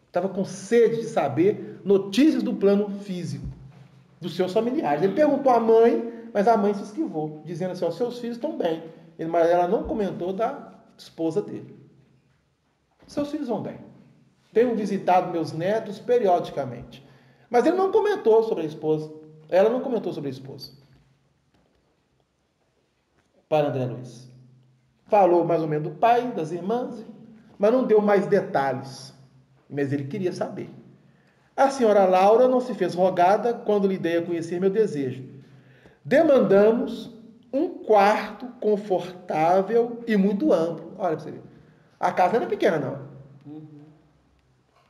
estava com sede de saber notícias do plano físico, dos seus familiares. Ele perguntou à mãe, mas a mãe se esquivou, dizendo assim, ó, seus filhos estão bem. Mas ela não comentou da esposa dele. Seus filhos vão bem. Tenho visitado meus netos periodicamente. Mas ele não comentou sobre a esposa. Ela não comentou sobre a esposa. Para André Luiz. Falou mais ou menos do pai, das irmãs, mas não deu mais detalhes. Mas ele queria saber. A senhora Laura não se fez rogada quando lhe dei a conhecer meu desejo. Demandamos um quarto confortável e muito amplo. Olha para você ver. A casa não era pequena, não.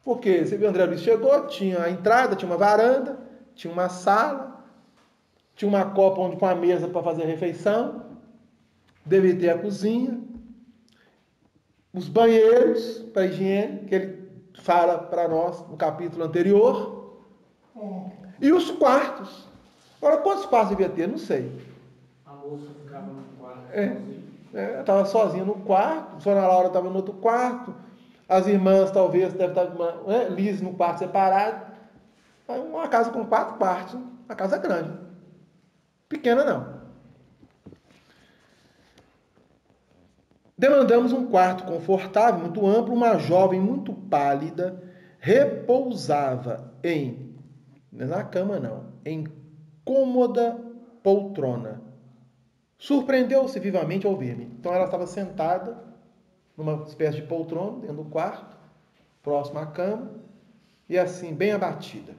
Porque você viu, o André Luiz chegou, tinha a entrada, tinha uma varanda, tinha uma sala, tinha uma copa onde com a mesa para fazer a refeição, devia ter a cozinha, os banheiros para higiene, que ele fala para nós no capítulo anterior, e os quartos. Agora, quantos quartos devia ter? Não sei. A moça ficava no quarto sozinha. Estava sozinha no quarto, a senhora Laura estava no outro quarto, as irmãs talvez devem estar Liz no quarto separado. Uma casa com 4 quartos, uma casa grande. Pequena não. Demandamos um quarto confortável, muito amplo. Uma jovem muito pálida repousava na cama não, em cômoda poltrona. Surpreendeu-se vivamente ao ver-me. Então ela estava sentada numa espécie de poltrona dentro do quarto, próximo à cama, e assim, bem abatida.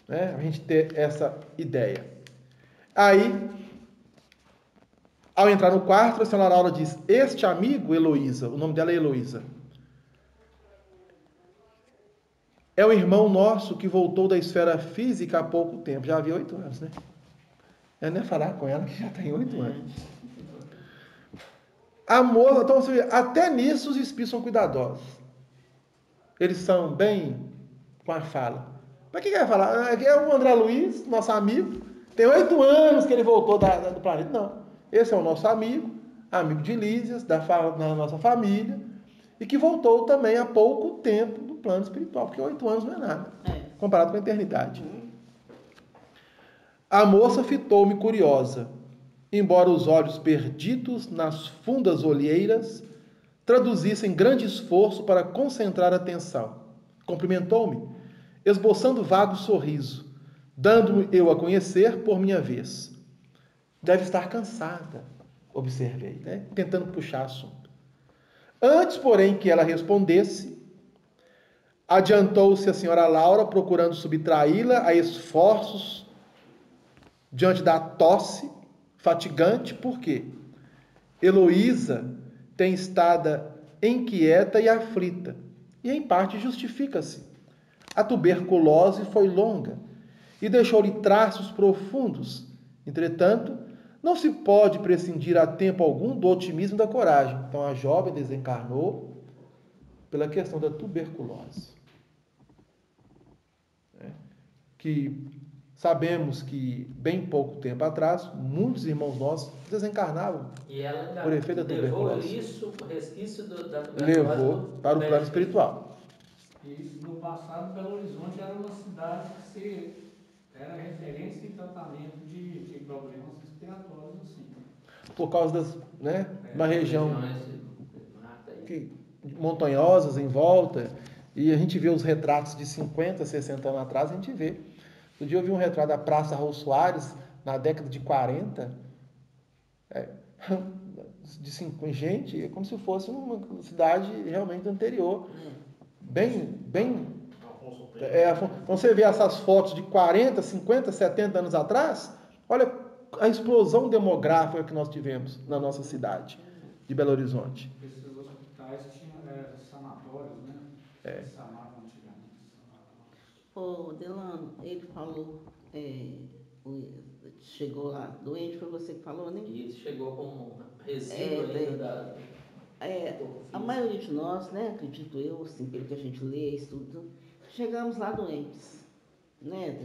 A gente ter essa ideia. Aí, ao entrar no quarto, a senhora Laura diz, este amigo, Heloísa, o nome dela é Heloísa, é o irmão nosso que voltou da esfera física há pouco tempo. Já havia 8 anos, né? Eu nem ia falar com ela, que já tem 8 anos. Amor, então você vê, até nisso os espíritos são cuidadosos. Eles são bem com a fala. Mas o que vai falar? Aqui é o André Luiz, nosso amigo. Tem 8 anos que ele voltou do planeta. Não. Esse é o nosso amigo de Lísias, da nossa família, e que voltou também há pouco tempo do plano espiritual, porque 8 anos não é nada, comparado com a eternidade. A moça fitou-me curiosa, embora os olhos perdidos nas fundas olheiras traduzissem grande esforço para concentrar a atenção. Cumprimentou-me, esboçando vago sorriso, dando-me eu a conhecer por minha vez. Deve estar cansada, observei, tentando puxar assunto. Antes, porém, que ela respondesse, adiantou-se a senhora Laura, procurando subtraí-la a esforços diante da tosse fatigante. Por quê? Heloísa tem estado inquieta e aflita, e em parte justifica-se. A tuberculose foi longa e deixou-lhe traços profundos. Entretanto, não se pode prescindir a tempo algum do otimismo e da coragem. Então a jovem desencarnou pela questão da tuberculose. Que sabemos que bem pouco tempo atrás, muitos irmãos nossos desencarnavam E ela ainda por efeito da levou tuberculose. isso, o resquício da tuberculose Levou para o plano espiritual. E no passado, Belo Horizonte era uma cidade que era referência em tratamento de problemas respiratórios, assim. Por causa das, uma região que montanhosas em volta, e a gente vê os retratos de 50, 60 anos atrás, a gente vê. Um dia eu vi um retrato da Praça Raul Soares, na década de 40, de 50, gente, é como se fosse uma cidade realmente anterior, bem, quando você vê essas fotos de 40, 50, 70 anos atrás, olha a explosão demográfica que nós tivemos na nossa cidade de Belo Horizonte. Esses hospitais tinham sanatórios, né? Sanavam antigamente. Ô, Delano, ele falou, chegou lá doente, foi você que falou, né? Isso, chegou com resíduo ainda a maioria de nós, né, acredito eu, assim, pelo que a gente lê, estuda, chegamos lá doentes, né?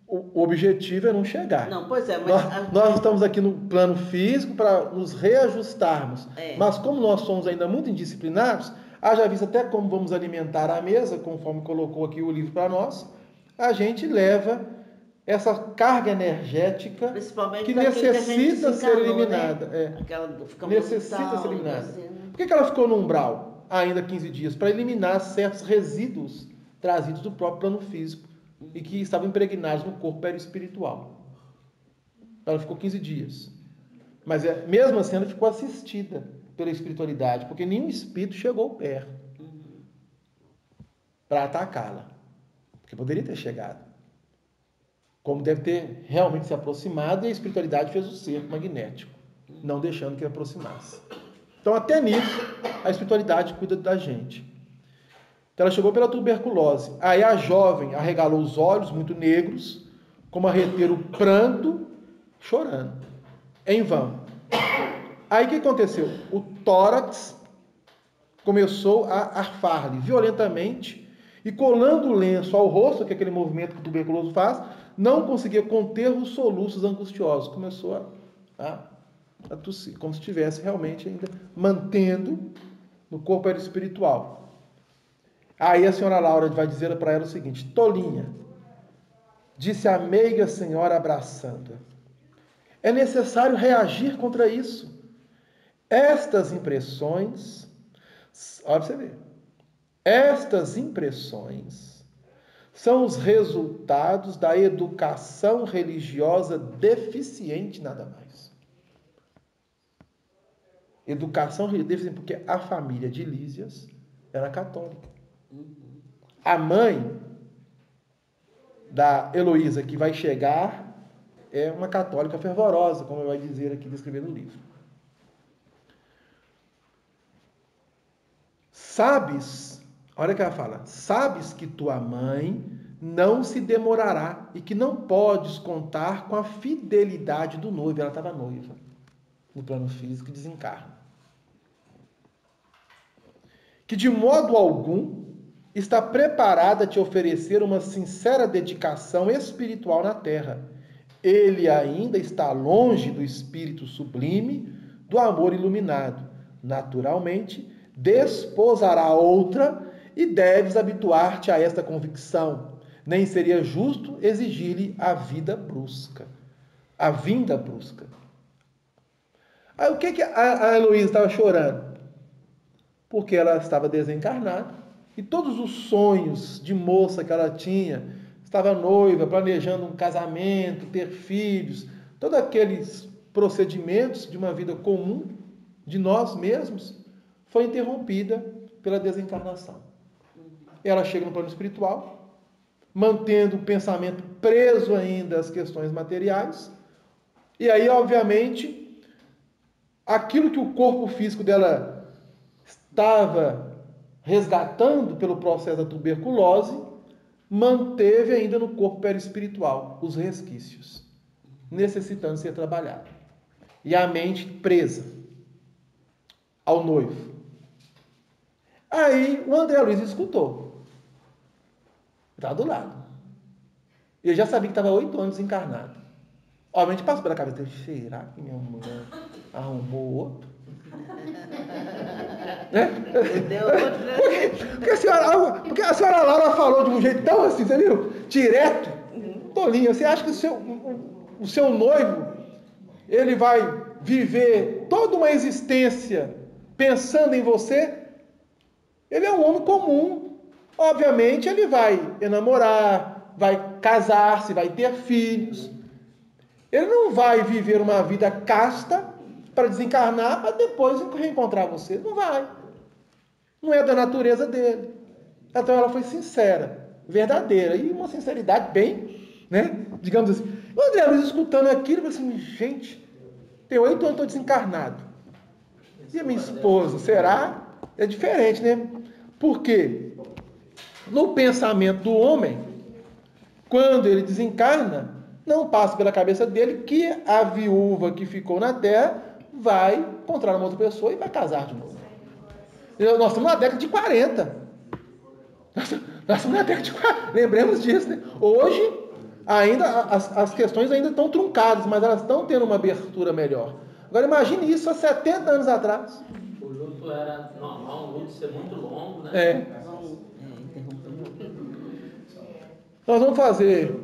O objetivo é não chegar. Não, pois é, mas... Nós estamos aqui no plano físico para nos reajustarmos. Mas como nós somos ainda muito indisciplinados, haja visto até como vamos alimentar a mesa, conforme colocou aqui o livro para nós, a gente leva essa carga energética que necessita ser eliminada. Né? Necessita ser eliminada. Por que ela ficou no umbral ainda 15 dias? Para eliminar certos resíduos trazidos do próprio plano físico e que estavam impregnados no corpo perispiritual. Ela ficou 15 dias. Mas mesmo assim ela ficou assistida pela espiritualidade, porque nenhum espírito chegou perto para atacá-la. Porque poderia ter chegado. Como deve ter realmente se aproximado, e a espiritualidade fez o cerco magnético, não deixando que aproximasse. Então, até nisso, a espiritualidade cuida da gente. Então, ela chegou pela tuberculose. Aí a jovem arregalou os olhos, muito negros, como a reter o pranto, chorando, em vão. Aí o que aconteceu? O tórax começou a arfar-lhe violentamente, e colando o lenço ao rosto, que é aquele movimento que o tuberculoso faz, não conseguia conter os soluços angustiosos. Começou a tossir, como se estivesse realmente ainda mantendo no corpo espiritual. Aí a senhora Laura vai dizer para ela o seguinte: tolinha, disse a meiga senhora abraçando-a, é necessário reagir contra isso. Estas impressões, olha para você ver, estas impressões são os resultados da educação religiosa deficiente, nada mais. Educação religiosa, porque a família de Lísias era católica. A mãe da Heloísa, que vai chegar, é uma católica fervorosa, como vai dizer aqui, descrevendo no livro. Sabes, olha o que ela fala, sabes que tua mãe não se demorará e que não podes contar com a fidelidade do noivo. Ela estava noiva, no plano físico, desencarna. Que de modo algum está preparada a te oferecer uma sincera dedicação espiritual na terra. Ele ainda está longe do espírito sublime, do amor iluminado. Naturalmente, desposará outra e deves habituar-te a esta convicção. Nem seria justo exigir-lhe a vinda brusca. Aí o que a Heloísa estava chorando? Porque ela estava desencarnada e todos os sonhos de moça que ela tinha, estava noiva, planejando um casamento, ter filhos, todos aqueles procedimentos de uma vida comum de nós mesmos, foi interrompida pela desencarnação. Ela chega no plano espiritual, mantendo o pensamento preso ainda às questões materiais, e aí, obviamente, aquilo que o corpo físico dela estava resgatando pelo processo da tuberculose, manteve ainda no corpo perispiritual os resquícios, necessitando ser trabalhado. E a mente presa ao noivo. Aí o André Luiz escutou. Estava do lado. Ele já sabia que estava 8 anos desencarnado. Obviamente passou pela cabeça dele, será que minha mulher arrumou outro? Né? Porque a senhora Laura falou de um jeito tão assim, você viu? Direto, tolinho. Você acha que o seu noivo, ele vai viver toda uma existência pensando em você? Ele é um homem comum. Obviamente, ele vai enamorar, vai casar-se, vai ter filhos. Ele não vai viver uma vida casta para desencarnar, para depois reencontrar você. Não vai. Não é da natureza dele. Então ela foi sincera, verdadeira, e uma sinceridade bem, né, digamos assim. O André Luiz escutando aquilo, falou assim, gente, tem 8 anos, estou desencarnado. E a minha esposa, será? É diferente, né? Porque no pensamento do homem, quando ele desencarna, não passa pela cabeça dele que a viúva que ficou na terra vai encontrar uma outra pessoa e vai casar de novo. Nós estamos na década de 40. Nós estamos na década de 40. Lembremos disso, né? Hoje, ainda as questões ainda estão truncadas, mas elas estão tendo uma abertura melhor. Agora imagine isso há 70 anos atrás. O luto era normal, o luto ser muito longo, né? É. Nós vamos fazer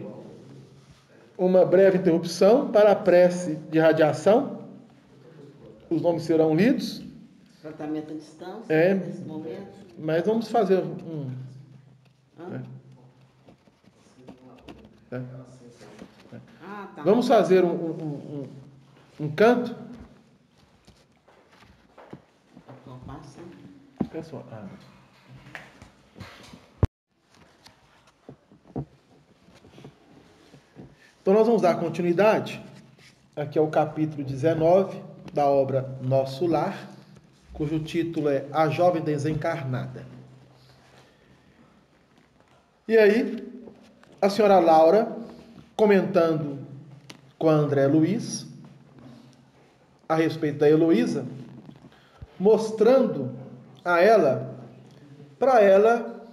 uma breve interrupção para a prece de radiação. Os nomes serão lidos. Tratamento à distância, nesse momento. Mas vamos fazer Tá. Vamos fazer um canto. Pessoal, Então nós vamos dar continuidade. Aqui é o capítulo 19 da obra Nosso Lar, cujo título é A Jovem Desencarnada. E aí, a senhora Laura, comentando com a André Luiz a respeito da Heloísa, mostrando a ela, para ela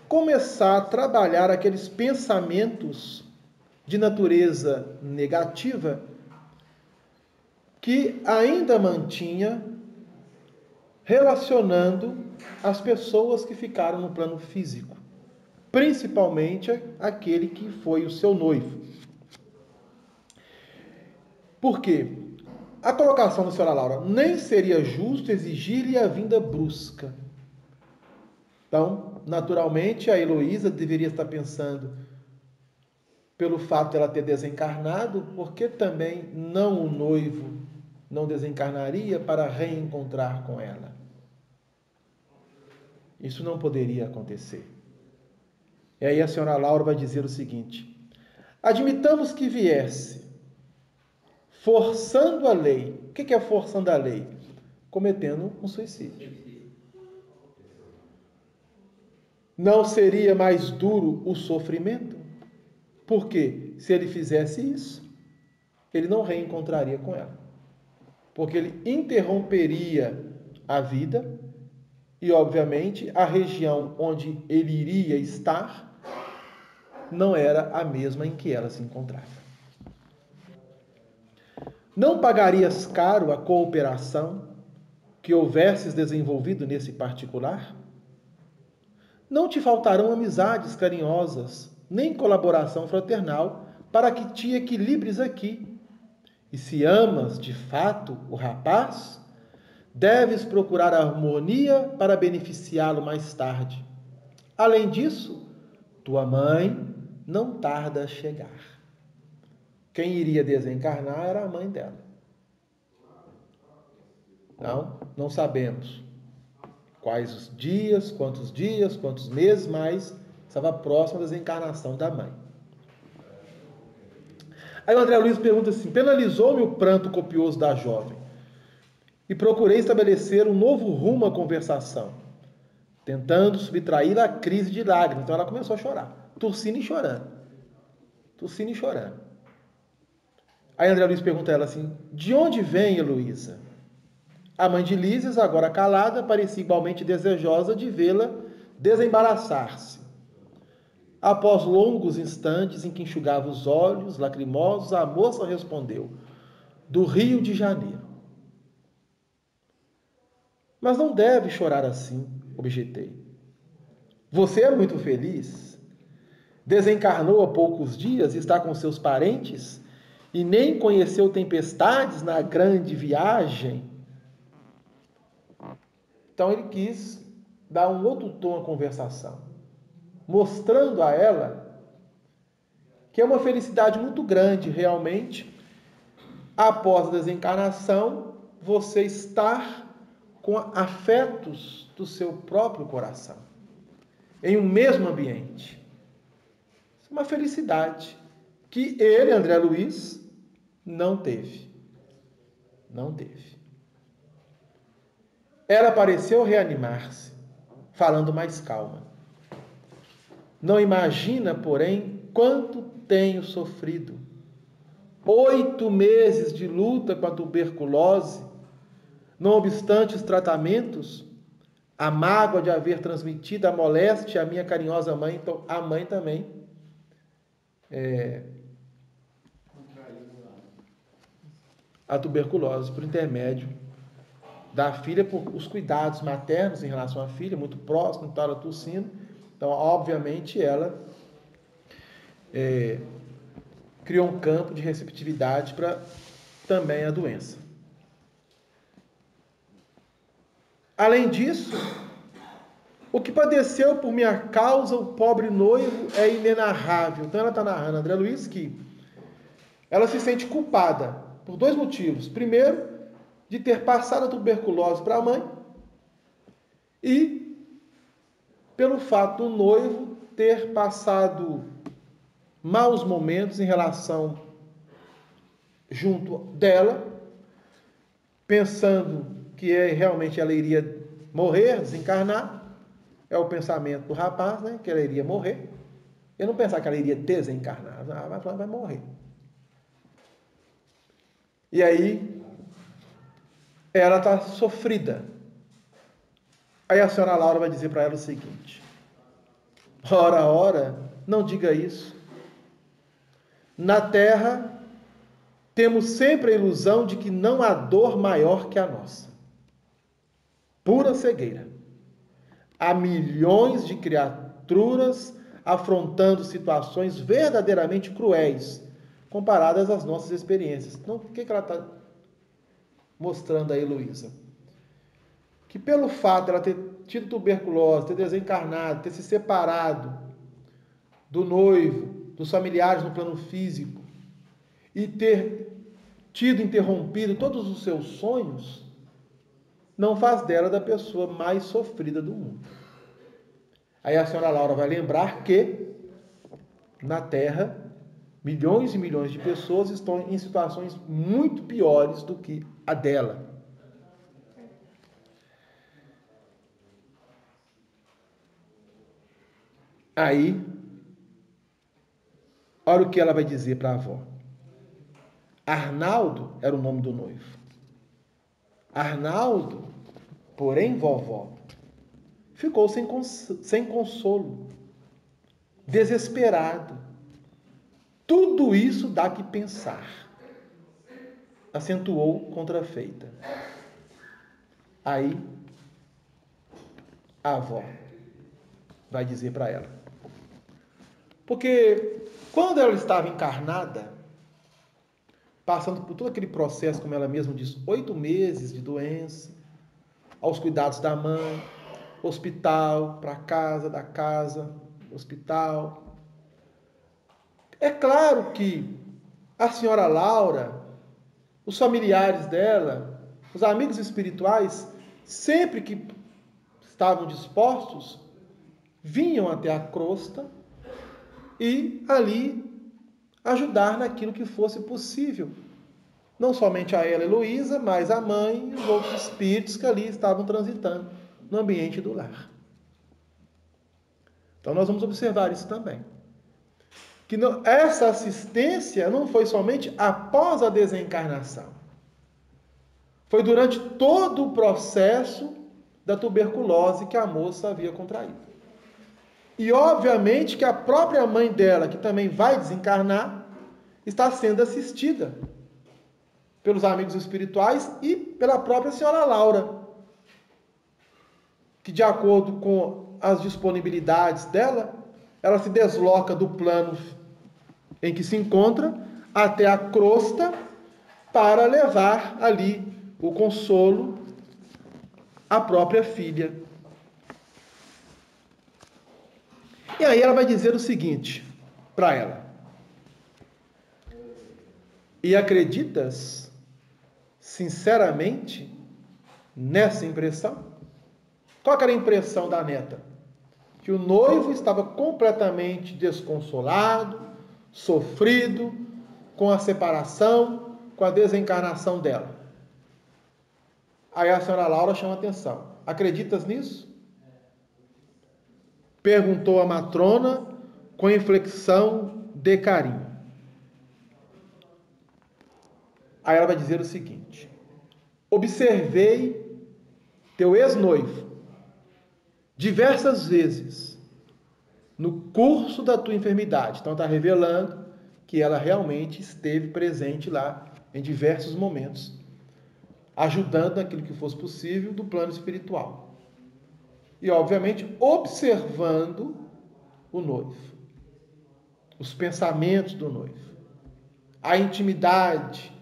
começar a trabalhar aqueles pensamentos de natureza negativa que ainda mantinha, relacionando as pessoas que ficaram no plano físico, principalmente aquele que foi o seu noivo. Por quê? A colocação da senhora Laura, nem seria justo exigir-lhe a vinda brusca. Então, naturalmente, a Heloísa deveria estar pensando, pelo fato de ela ter desencarnado, por que também não o noivo não desencarnaria para reencontrar com ela? Isso não poderia acontecer. E aí a senhora Laura vai dizer o seguinte: admitamos que viesse forçando a lei. O que é forçando a lei? Cometendo um suicídio. Não seria mais duro o sofrimento? Porque se ele fizesse isso, ele não reencontraria com ela. Porque ele interromperia a vida e, obviamente, a região onde ele iria estar não era a mesma em que ela se encontrava. Não pagarias caro a cooperação que houvesses desenvolvido nesse particular? Não te faltarão amizades carinhosas, nem colaboração fraternal, para que te equilibres aqui. E se amas, de fato, o rapaz, deves procurar a harmonia para beneficiá-lo mais tarde. Além disso, tua mãe não tarda a chegar. Quem iria desencarnar era a mãe dela. Não sabemos quais os dias, quantos meses, mas estava próximo da desencarnação da mãe. Aí o André Luiz pergunta assim: penalizou-me o pranto copioso da jovem e procurei estabelecer um novo rumo à conversação, tentando subtraí-la à crise de lágrimas. Então ela começou a chorar. tossindo e chorando. Tossindo e chorando. Aí André Luiz pergunta a ela assim, de onde vem Heloísa? A mãe de Lísias, agora calada, parecia igualmente desejosa de vê-la desembaraçar-se. Após longos instantes em que enxugava os olhos lacrimosos, a moça respondeu, do Rio de Janeiro. Mas não deve chorar assim, objetei. Você é muito feliz? Desencarnou há poucos dias e está com seus parentes e nem conheceu tempestades na grande viagem? Então ele quis dar um outro tom à conversação, mostrando a ela que é uma felicidade muito grande realmente, após a desencarnação, você estar com afetos do seu próprio coração, em um mesmo ambiente. Isso é uma felicidade que ele, André Luiz, não teve. Não teve. Ela pareceu reanimar-se, falando mais calma. Não imagina, porém, quanto tenho sofrido. 8 meses de luta com a tuberculose, não obstante os tratamentos, a mágoa de haver transmitido a moléstia à minha carinhosa mãe, então a mãe também a tuberculose por intermédio da filha, por os cuidados maternos em relação à filha, muito próximo, estava tossindo. Então, obviamente, ela criou um campo de receptividade para também a doença. Além disso, o que padeceu por minha causa o pobre noivo é inenarrável. Então ela está narrando, André Luiz, que ela se sente culpada por 2 motivos. Primeiro, de ter passado a tuberculose para a mãe e pelo fato do noivo ter passado maus momentos em relação junto dela, pensando que realmente ela iria morrer, desencarnar. É o pensamento do rapaz, né? Que ela iria morrer. Eu não pensava que ela iria desencarnar. Ela vai morrer. E aí, ela está sofrida. Aí a senhora Laura vai dizer para ela o seguinte: ora, não diga isso. Na Terra, temos sempre a ilusão de que não há dor maior que a nossa. Pura cegueira. Há milhões de criaturas afrontando situações verdadeiramente cruéis, comparadas às nossas experiências. Então, o que ela está mostrando a Heloísa? Que pelo fato de ela ter tido tuberculose, ter desencarnado, ter se separado do noivo, dos familiares no plano físico, e ter tido interrompido todos os seus sonhos, não faz dela da pessoa mais sofrida do mundo. Aí a senhora Laura vai lembrar que na Terra, milhões e milhões de pessoas estão em situações muito piores do que a dela. Aí, olha o que ela vai dizer para a avó. Arnaldo era o nome do noivo. Arnaldo, porém, vovó, ficou sem consolo, desesperado. Tudo isso dá que pensar, acentuou contrafeita. Aí, a avó vai dizer para ela. Porque quando ela estava encarnada, passando por todo aquele processo, como ela mesma diz, 8 meses de doença, aos cuidados da mãe, hospital, para casa, da casa, hospital. É claro que a senhora Laura, os familiares dela, os amigos espirituais, sempre que estavam dispostos, vinham até a crosta e ali ajudar naquilo que fosse possível. Não somente a ela, Heloísa, mas a mãe e os outros espíritos que ali estavam transitando no ambiente do lar. Então nós vamos observar isso também. que essa assistência não foi somente após a desencarnação. Foi durante todo o processo da tuberculose que a moça havia contraído. E obviamente que a própria mãe dela, que também vai desencarnar, está sendo assistida pelos amigos espirituais e pela própria senhora Laura, que de acordo com as disponibilidades dela, ela se desloca do plano em que se encontra até a crosta para levar ali o consolo à própria filha. E aí ela vai dizer o seguinte para ela: e acreditas sinceramente nessa impressão? Qual era a impressão da neta? Que o noivo estava completamente desconsolado, sofrido com a separação, com a desencarnação dela. Aí a senhora Laura chama atenção. Acreditas nisso? Perguntou a matrona com inflexão de carinho. Aí ela vai dizer o seguinte: observei teu ex-noivo diversas vezes no curso da tua enfermidade. Então está revelando que ela realmente esteve presente lá em diversos momentos, ajudando naquilo que fosse possível do plano espiritual. E obviamente observando o noivo, os pensamentos do noivo, a intimidade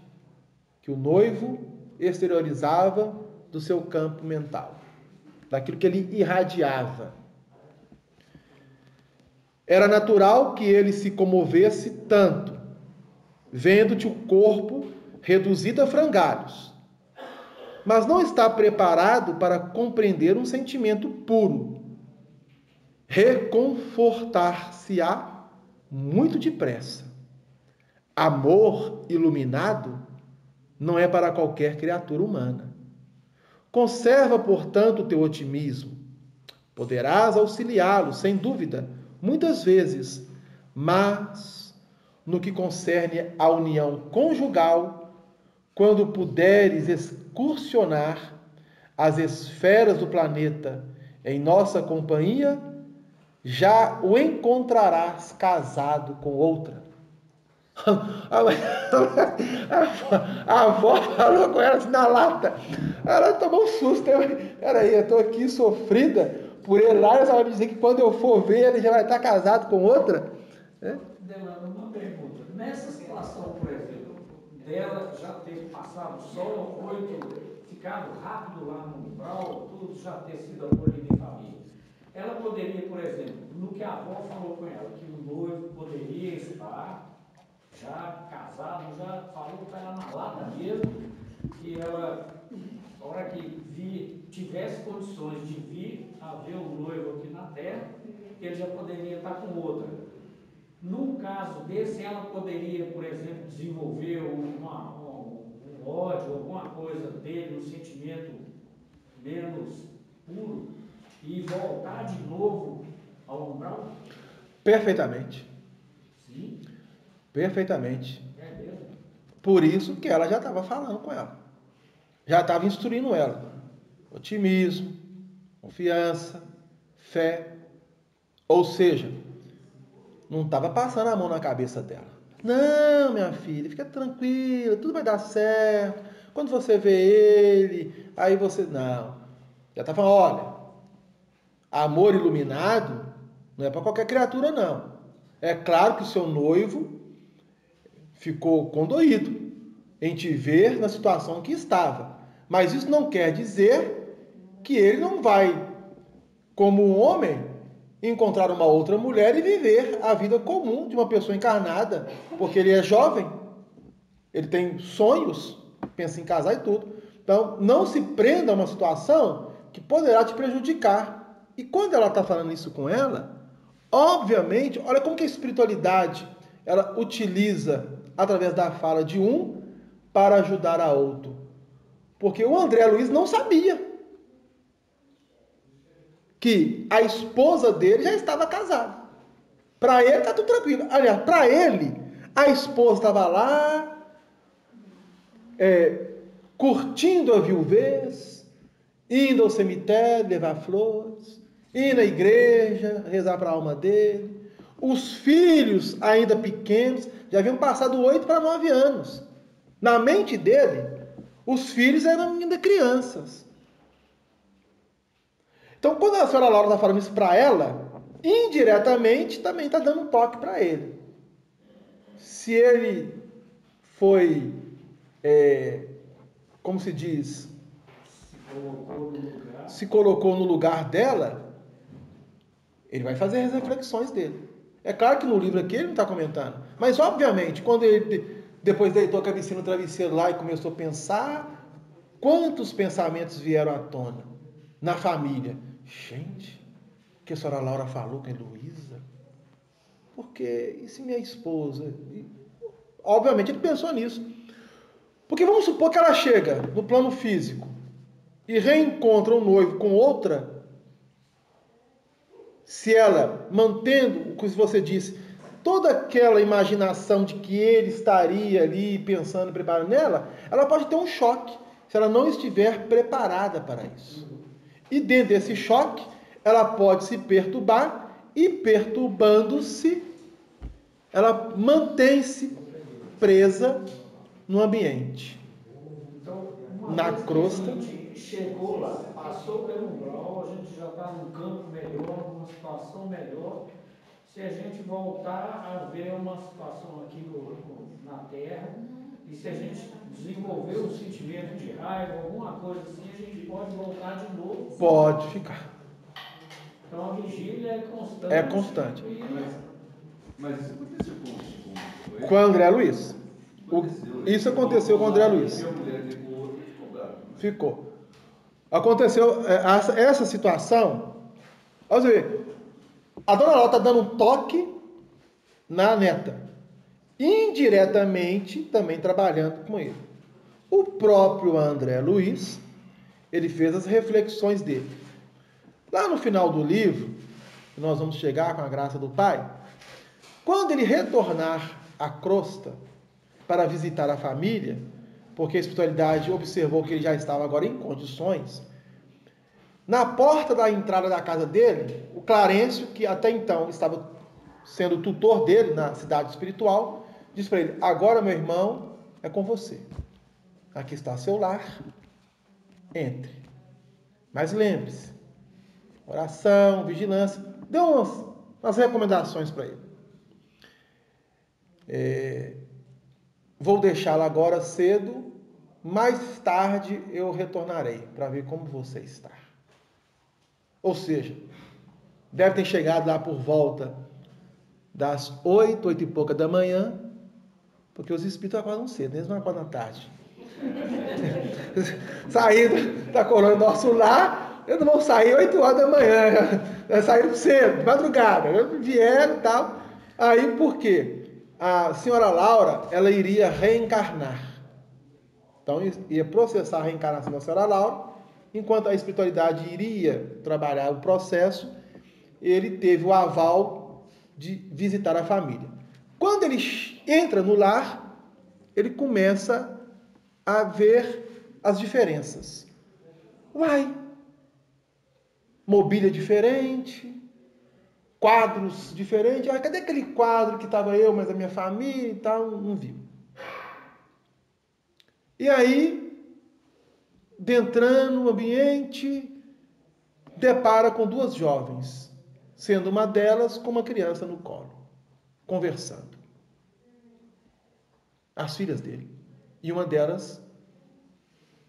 que o noivo exteriorizava do seu campo mental, daquilo que ele irradiava. Era natural que ele se comovesse tanto, vendo-te o corpo reduzido a frangalhos, mas não está preparado para compreender um sentimento puro. Reconfortar-se-á muito depressa. Amor iluminado não é para qualquer criatura humana. Conserva, portanto, o teu otimismo. Poderás auxiliá-lo, sem dúvida, muitas vezes, mas no que concerne à união conjugal, quando puderes excursionar as esferas do planeta em nossa companhia, já o encontrarás casado com outra. A avó falou com ela assim na lata. Ela tomou um susto. Peraí, eu estou aqui sofrida por ele lá. Ela vai me dizer que quando eu for ver, ele já vai estar casado com outra. Delano, uma pergunta. Nessa situação, por exemplo, dela já ter passado só 8, ficado rápido lá no umbral, tudo já ter sido acolhido em família. Ela poderia, por exemplo, no que a avó falou com ela, que o noivo poderia estar já casado, já falou para ela na lata mesmo, que ela, na hora que tivesse condições de vir a ver o noivo aqui na terra, que ele já poderia estar com outra. Num caso desse, ela poderia, por exemplo, desenvolver um ódio, alguma coisa dele, um sentimento menos puro, e voltar de novo ao umbral? Perfeitamente. Sim. Perfeitamente. É mesmo? Por isso que ela já estava falando com ela. Já estava instruindo ela. Otimismo, confiança, fé. Ou seja, não estava passando a mão na cabeça dela. Não, minha filha, fica tranquila, tudo vai dar certo. Quando você vê ele, aí você... Não. Já está falando, olha, amor iluminado não é para qualquer criatura, não. É claro que o seu noivo ficou condoído em te ver na situação que estava. Mas isso não quer dizer que ele não vai, como um homem, encontrar uma outra mulher e viver a vida comum de uma pessoa encarnada, porque ele é jovem, ele tem sonhos, pensa em casar e tudo. Então, não se prenda a uma situação que poderá te prejudicar. E quando ela está falando isso com ela, obviamente, olha como que a espiritualidade ela utiliza através da fala de um para ajudar a outro. Porque o André Luiz não sabia que a esposa dele já estava casada. Para ele está tudo tranquilo. Aliás, para ele, a esposa estava lá, curtindo a viuvez, indo ao cemitério levar flores, ir à igreja, rezar para a alma dele. Os filhos, ainda pequenos, já haviam passado 8 para 9 anos. Na mente dele, os filhos eram ainda crianças. Então, quando a senhora Laura está falando isso para ela, indiretamente também está dando um toque para ele. Se ele foi, como se diz, se colocou no lugar dela, ele vai fazer as reflexões dele. É claro que no livro aqui ele não está comentando, mas obviamente, quando ele depois deitou a cabecinha no travesseiro lá e começou a pensar, quantos pensamentos vieram à tona na família? Gente, o que a senhora Laura falou com a Heloísa? Porque, e se minha esposa? Obviamente ele pensou nisso. Porque vamos supor que ela chega no plano físico e reencontra o noivo com outra. Se ela, mantendo o que você disse, toda aquela imaginação de que ele estaria ali pensando, preparando nela, ela pode ter um choque se ela não estiver preparada para isso. E dentro desse choque, ela pode se perturbar e, perturbando-se, ela mantém-se presa no ambiente. Então, na crosta. A gente chegou lá, passou pelo umbral, a gente já está num campo melhor, numa situação melhor. Se a gente voltar a ver uma situação aqui na Terra, e se a gente desenvolver um sentimento de raiva, alguma coisa assim, a gente pode voltar de novo. Pode ficar. Então a vigília é constante. É constante. Mas isso aconteceu com o André Luiz. Isso aconteceu com o André Luiz. Ficou. Aconteceu essa situação. Olha você ver. A dona Laura está dando um toque na neta. Indiretamente também trabalhando com ele. O próprio André Luiz, ele fez as reflexões dele. Lá no final do livro, que nós vamos chegar com a graça do Pai, quando ele retornar à crosta para visitar a família, porque a espiritualidade observou que ele já estava agora em condições, na porta da entrada da casa dele, o Clarencio, que até então estava sendo tutor dele na cidade espiritual, diz para ele: agora, meu irmão, é com você. Aqui está seu lar, entre. Mas lembre-se, oração, vigilância, deu umas recomendações para ele. Vou deixá-lo agora cedo, mais tarde eu retornarei para ver como você está. Ou seja, deve ter chegado lá por volta das 8 e pouca da manhã, porque os espíritos acordam cedo, eles não acordam à tarde. Saíram da colônia nosso lar, eles não vão sair 8 horas da manhã, saíram cedo, de madrugada, vieram e tal. Aí por quê? A senhora Laura, ela iria reencarnar. Então, ia processar a reencarnação da senhora Laura, enquanto a espiritualidade iria trabalhar o processo, ele teve o aval de visitar a família. Quando ele entra no lar, ele começa a ver as diferenças. Uai, mobília diferente, quadros diferentes. Ah, cadê aquele quadro que estava eu, mas a minha família e tal? Não viu. E aí, adentrando no ambiente, depara com 2 jovens, sendo uma delas com uma criança no colo, conversando. As filhas dele. E uma delas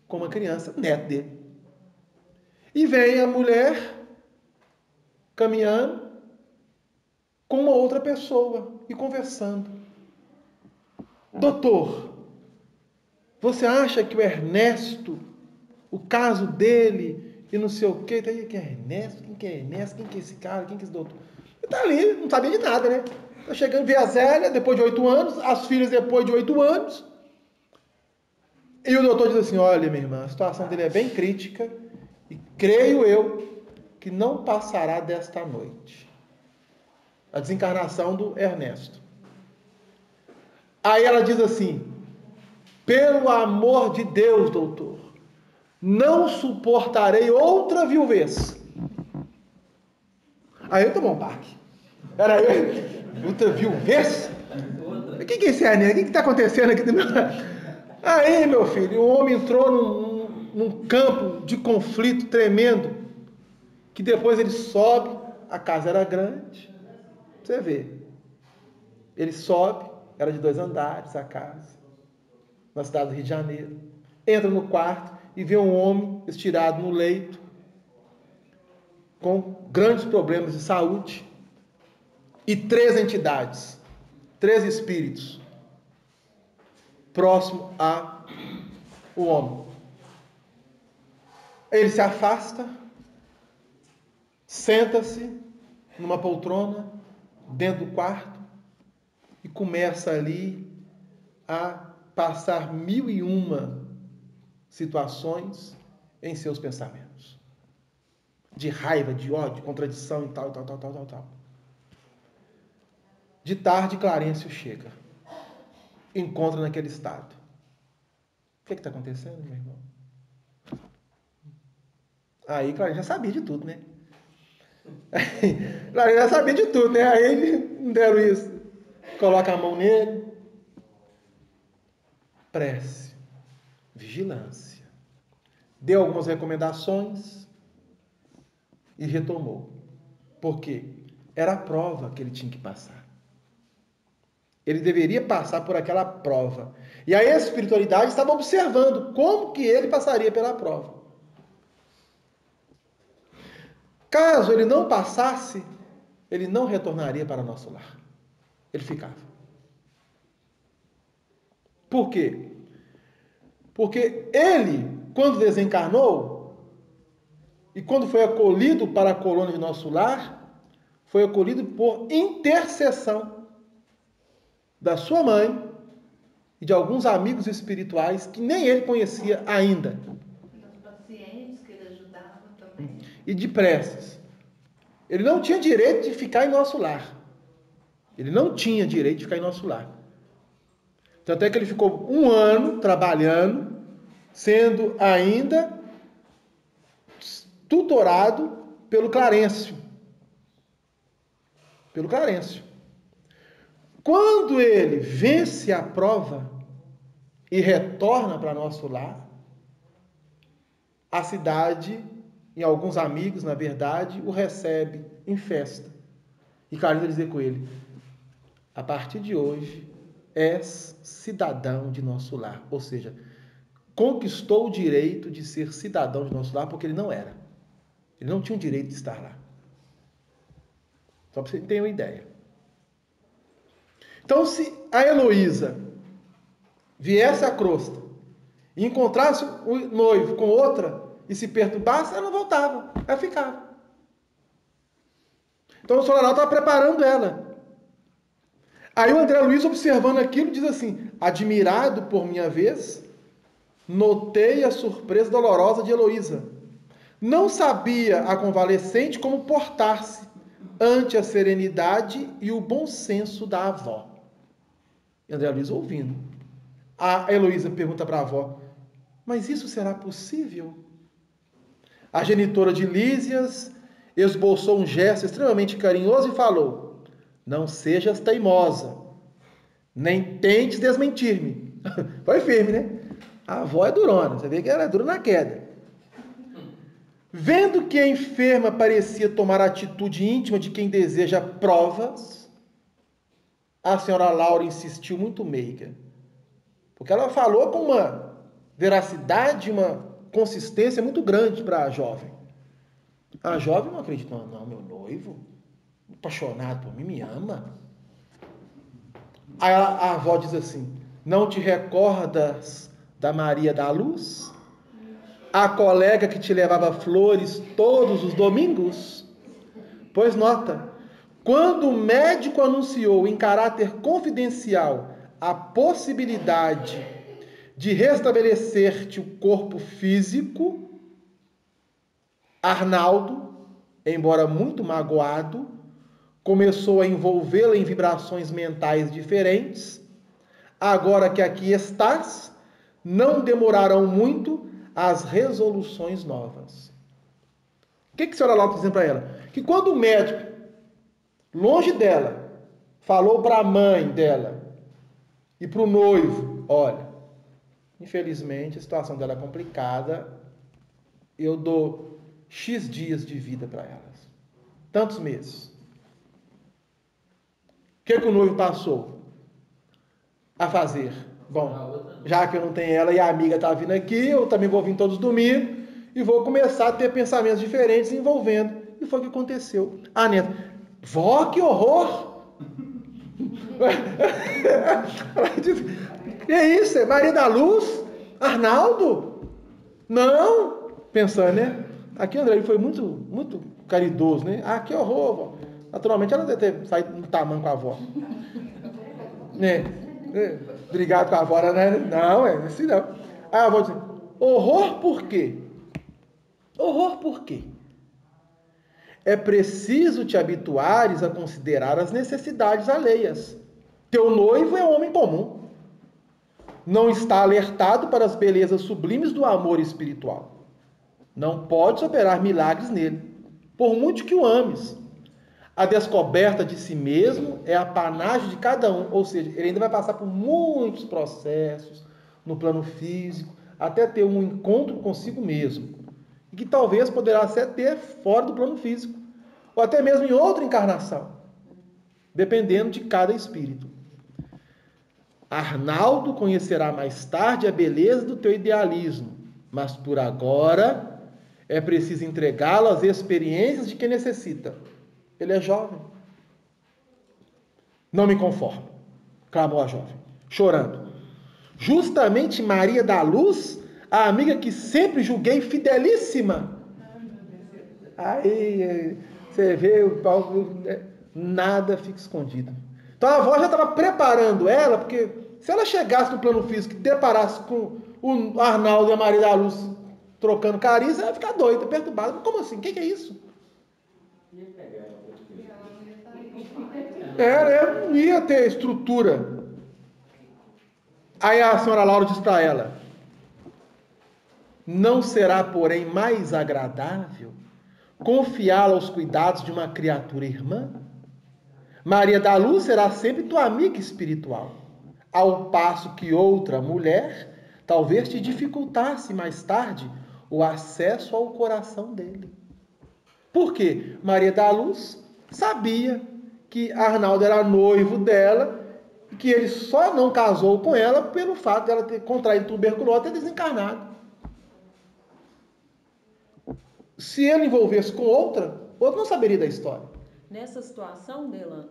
com uma criança, neto dele. E vem a mulher caminhando com uma outra pessoa e conversando. Doutor, você acha que o Ernesto, o caso dele e não sei o quê, quem é Ernesto? Quem que é Ernesto? Quem que é esse cara? Quem que é esse doutor? Ele tá ali, não sabia de nada, né? Tá chegando, vê a Zélia, depois de 8 anos, as filhas depois de 8 anos. E o doutor diz assim: olha, minha irmã, a situação dele é bem crítica e creio eu que não passará desta noite. A desencarnação do Ernesto. Aí ela diz assim: pelo amor de Deus, doutor, não suportarei outra viuvez. Aí eu tomou um baque. Era eu? Outra viuvez? O que é esse Ernesto? O que está acontecendo aqui do meu lado? Aí, meu filho, o homem entrou num campo de conflito tremendo, que depois ele sobe, a casa era grande, você vê. Ele sobe, era de 2 andares a casa, na cidade do Rio de Janeiro. Entra no quarto e vê um homem estirado no leito, com grandes problemas de saúde, e 3 entidades, 3 espíritos, próximo a o homem. Ele se afasta, senta-se numa poltrona dentro do quarto e começa ali a passar 1001 situações em seus pensamentos. De raiva, de ódio, de contradição e tal. De tarde, Clarencio chega. Encontra naquele estado. O que está acontecendo, meu irmão? Aí, Clarencio já sabia de tudo, né? Clarencio já sabia de tudo, né? Aí ele deram isso. Coloca a mão nele. Prece. Vigilância. Deu algumas recomendações e retomou. Por quê? Era a prova que ele tinha que passar. Ele deveria passar por aquela prova. E a espiritualidade estava observando como que ele passaria pela prova. Caso ele não passasse, ele não retornaria para nosso lar. Ele ficava. Por quê? Porque ele, quando desencarnou, e quando foi acolhido para a colônia de nosso lar, foi acolhido por intercessão da sua mãe e de alguns amigos espirituais que nem ele conhecia ainda. Dos pacientes que ele ajudava também. E de preces. Ele não tinha direito de ficar em nosso lar. Ele não tinha direito de ficar em nosso lar. Tanto é que ele ficou 1 ano trabalhando, sendo ainda tutorado pelo Clarencio. Pelo Clarencio. Quando ele vence a prova e retorna para nosso lar, a cidade, e alguns amigos, na verdade, o recebe em festa. E Clarencio vai dizer com ele: a partir de hoje, és cidadão de nosso lar. Ou seja, conquistou o direito de ser cidadão de nosso lar, porque ele não era. Ele não tinha o direito de estar lá. Só para você ter uma ideia. Então, se a Heloísa viesse à crosta e encontrasse o noivo com outra e se perturbasse, ela não voltava, ela ficava. Então o Solanal estava preparando ela. Aí o André Luiz, observando aquilo, diz assim: admirado por minha vez, notei a surpresa dolorosa de Heloísa. Não sabia a convalescente como portar-se ante a serenidade e o bom senso da avó. E André Luiz ouvindo. A Heloísa pergunta para a avó: mas isso será possível? A genitora de Lísias esboçou um gesto extremamente carinhoso e falou: não sejas teimosa, nem tentes desmentir-me. Foi firme, né? A avó é durona, você vê que ela é dura na queda. Vendo que a enferma parecia tomar a atitude íntima de quem deseja provas, a senhora Laura insistiu muito meiga, porque ela falou com uma veracidade, uma consistência muito grande para a jovem. A jovem não acreditou: não, meu noivo, apaixonado por mim, me ama. Aí a avó diz assim: não te recordas da Maria da Luz? A colega que te levava flores todos os domingos? Pois nota, quando o médico anunciou em caráter confidencial a possibilidade de restabelecer-te o corpo físico, Arnaldo, embora muito magoado, começou a envolvê-la em vibrações mentais diferentes. Agora que aqui estás, não demorarão muito as resoluções novas. O que a senhora Laura está dizendo para ela? Que quando o médico, longe dela, falou para a mãe dela e para o noivo, olha, infelizmente a situação dela é complicada, eu dou X dias de vida para elas. Tantos meses. O que o noivo passou a fazer? Bom, já que eu não tenho ela e a amiga está vindo aqui, eu também vou vir todos os domingos e vou começar a ter pensamentos diferentes envolvendo. E foi o que aconteceu. A neta, vó, que horror! E é isso, é Maria da Luz? Arnaldo? Não! Pensando, né? Aqui o André foi muito caridoso, né? Ah, que horror, vó. Naturalmente ela deve ter saído no tamanho com a avó. Né? Brigado com a avó, né? Não, é assim não. Aí a avó diz, horror por quê? Horror por quê? É preciso te habituares a considerar as necessidades alheias. Teu noivo é homem comum. Não está alertado para as belezas sublimes do amor espiritual. Não podes operar milagres nele, por muito que o ames. A descoberta de si mesmo é a panagem de cada um, ou seja, ele ainda vai passar por muitos processos no plano físico, até ter um encontro consigo mesmo, e que talvez poderá até ter fora do plano físico, ou até mesmo em outra encarnação, dependendo de cada espírito. Arnaldo conhecerá mais tarde a beleza do teu idealismo, mas por agora é preciso entregá-lo às experiências de quem necessita. Ele é jovem. Não me conformo, clamou a jovem, chorando. Justamente Maria da Luz, a amiga que sempre julguei fidelíssima. Aí você vê o Paulo, nada fica escondido. Então a avó já estava preparando ela, porque se ela chegasse no plano físico e deparasse com o Arnaldo e a Maria da Luz trocando carícia, ela ia ficar doida, perturbada. Como assim? O que é isso? Ela não ia ter estrutura. Aí a senhora Laura diz para ela, não será, porém, mais agradável confiá-la aos cuidados de uma criatura irmã? Maria da Luz será sempre tua amiga espiritual, ao passo que outra mulher talvez te dificultasse mais tarde o acesso ao coração dele. Por quê? Maria da Luz sabia que Arnaldo era noivo dela e que ele só não casou com ela pelo fato de ela ter contraído tuberculose e ter desencarnado. Se ele envolvesse com outra não saberia da história. Nessa situação dela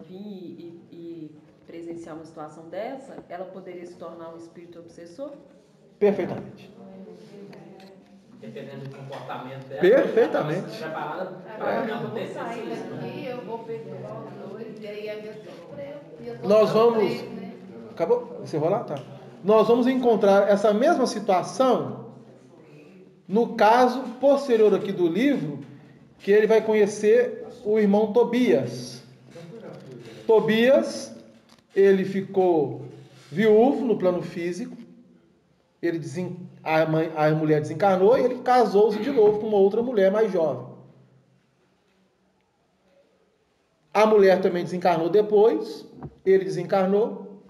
vir e presenciar uma situação dessa, ela poderia se tornar um espírito obsessor? Perfeitamente. Dependendo do comportamento dela. Perfeitamente. Preparada Agora para eu vou acontecer sair isso. daqui, eu vou perturbar os dois, e aí a minha surpresa. Nós vamos... Acabou? Encerrou lá? Tá. Nós vamos encontrar essa mesma situação no caso posterior aqui do livro, que ele vai conhecer o irmão Tobias. Tobias, ele ficou viúvo no plano físico, a mulher desencarnou e ele casou-se de novo com uma outra mulher mais jovem. A mulher também desencarnou depois, ele desencarnou,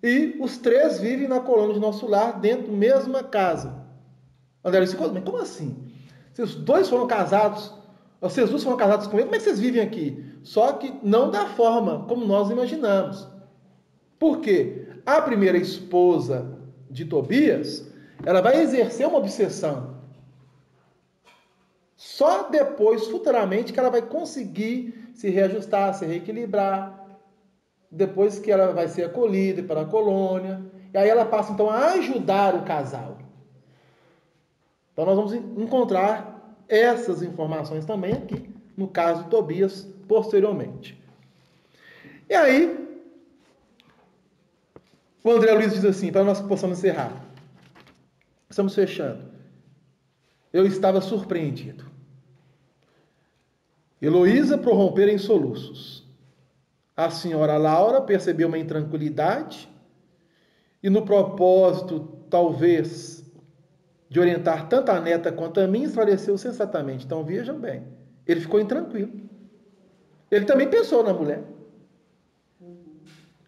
e os três vivem na colônia de Nosso Lar, dentro da mesma casa. André disse, mas como assim? Vocês dois foram casados, vocês dois foram casados com ele, como é que vocês vivem aqui? Só que não da forma como nós imaginamos. Por quê? A primeira esposa de Tobias, ela vai exercer uma obsessão. Só depois, futuramente, que ela vai conseguir se reajustar, se reequilibrar. Depois que ela vai ser acolhida para a colônia. E aí ela passa, então, a ajudar o casal. Então nós vamos encontrar essas informações também aqui, no caso de Tobias, posteriormente. E aí, o André Luiz diz assim, para nós possamos encerrar. Estamos fechando. Eu estava surpreendido. Heloísa prorrompera em soluços. A senhora Laura percebeu uma intranquilidade e, no propósito, talvez, de orientar tanto a neta quanto a mim, esclareceu sensatamente. Então, vejam bem, ele ficou intranquilo. Ele também pensou na mulher.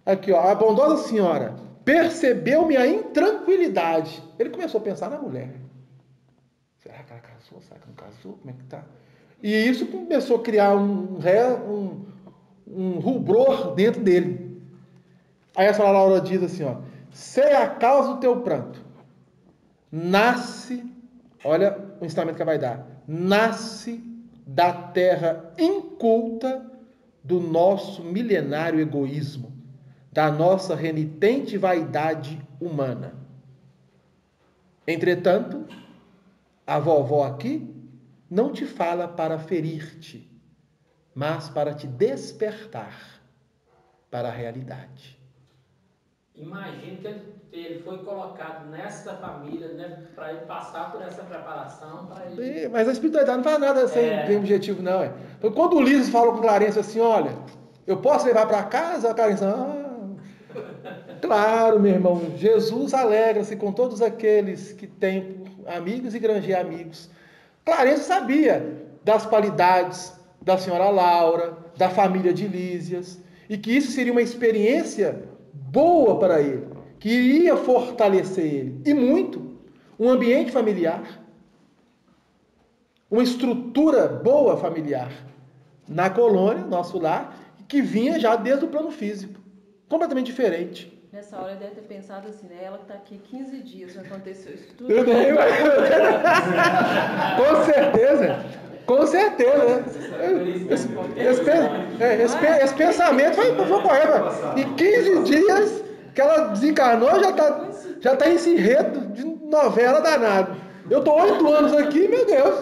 Aqui, ó, a bondosa senhora percebeu minha intranquilidade. Ele começou a pensar na mulher. Será que ela casou? Será que não casou? Como é que tá? E isso começou a criar um rubor dentro dele. Aí a senhora Laura diz assim, ó, sei a causa do teu pranto. Nasce, olha o ensinamento que ela vai dar, nasce da terra inculta do nosso milenário egoísmo, da nossa renitente vaidade humana. Entretanto, a vovó aqui não te fala para ferir-te, mas para te despertar para a realidade. Imagino que ele foi colocado nessa família, né, para ele passar por essa preparação. Mas a espiritualidade não faz nada sem objetivo, não. É. Então, quando o Ulisses falou com Clarence assim, olha, eu posso levar para casa? A Clarence, claro, meu irmão, Jesus alegra-se com todos aqueles que têm amigos e granjeia amigos. Clarence sabia das qualidades da senhora Laura, da família de Lísias, e que isso seria uma experiência boa para ele, que iria fortalecer ele, e muito, um ambiente familiar, uma estrutura boa familiar, na colônia, nosso lar, que vinha já desde o plano físico, completamente diferente. Nessa hora ele deve ter pensado assim, né? Ela que está aqui 15 dias, não aconteceu isso tudo. Com certeza. Esse pensamento foi correto. Em 15 dias que ela desencarnou, já está esse enredo de novela danado. Eu estou 8 anos aqui, meu Deus.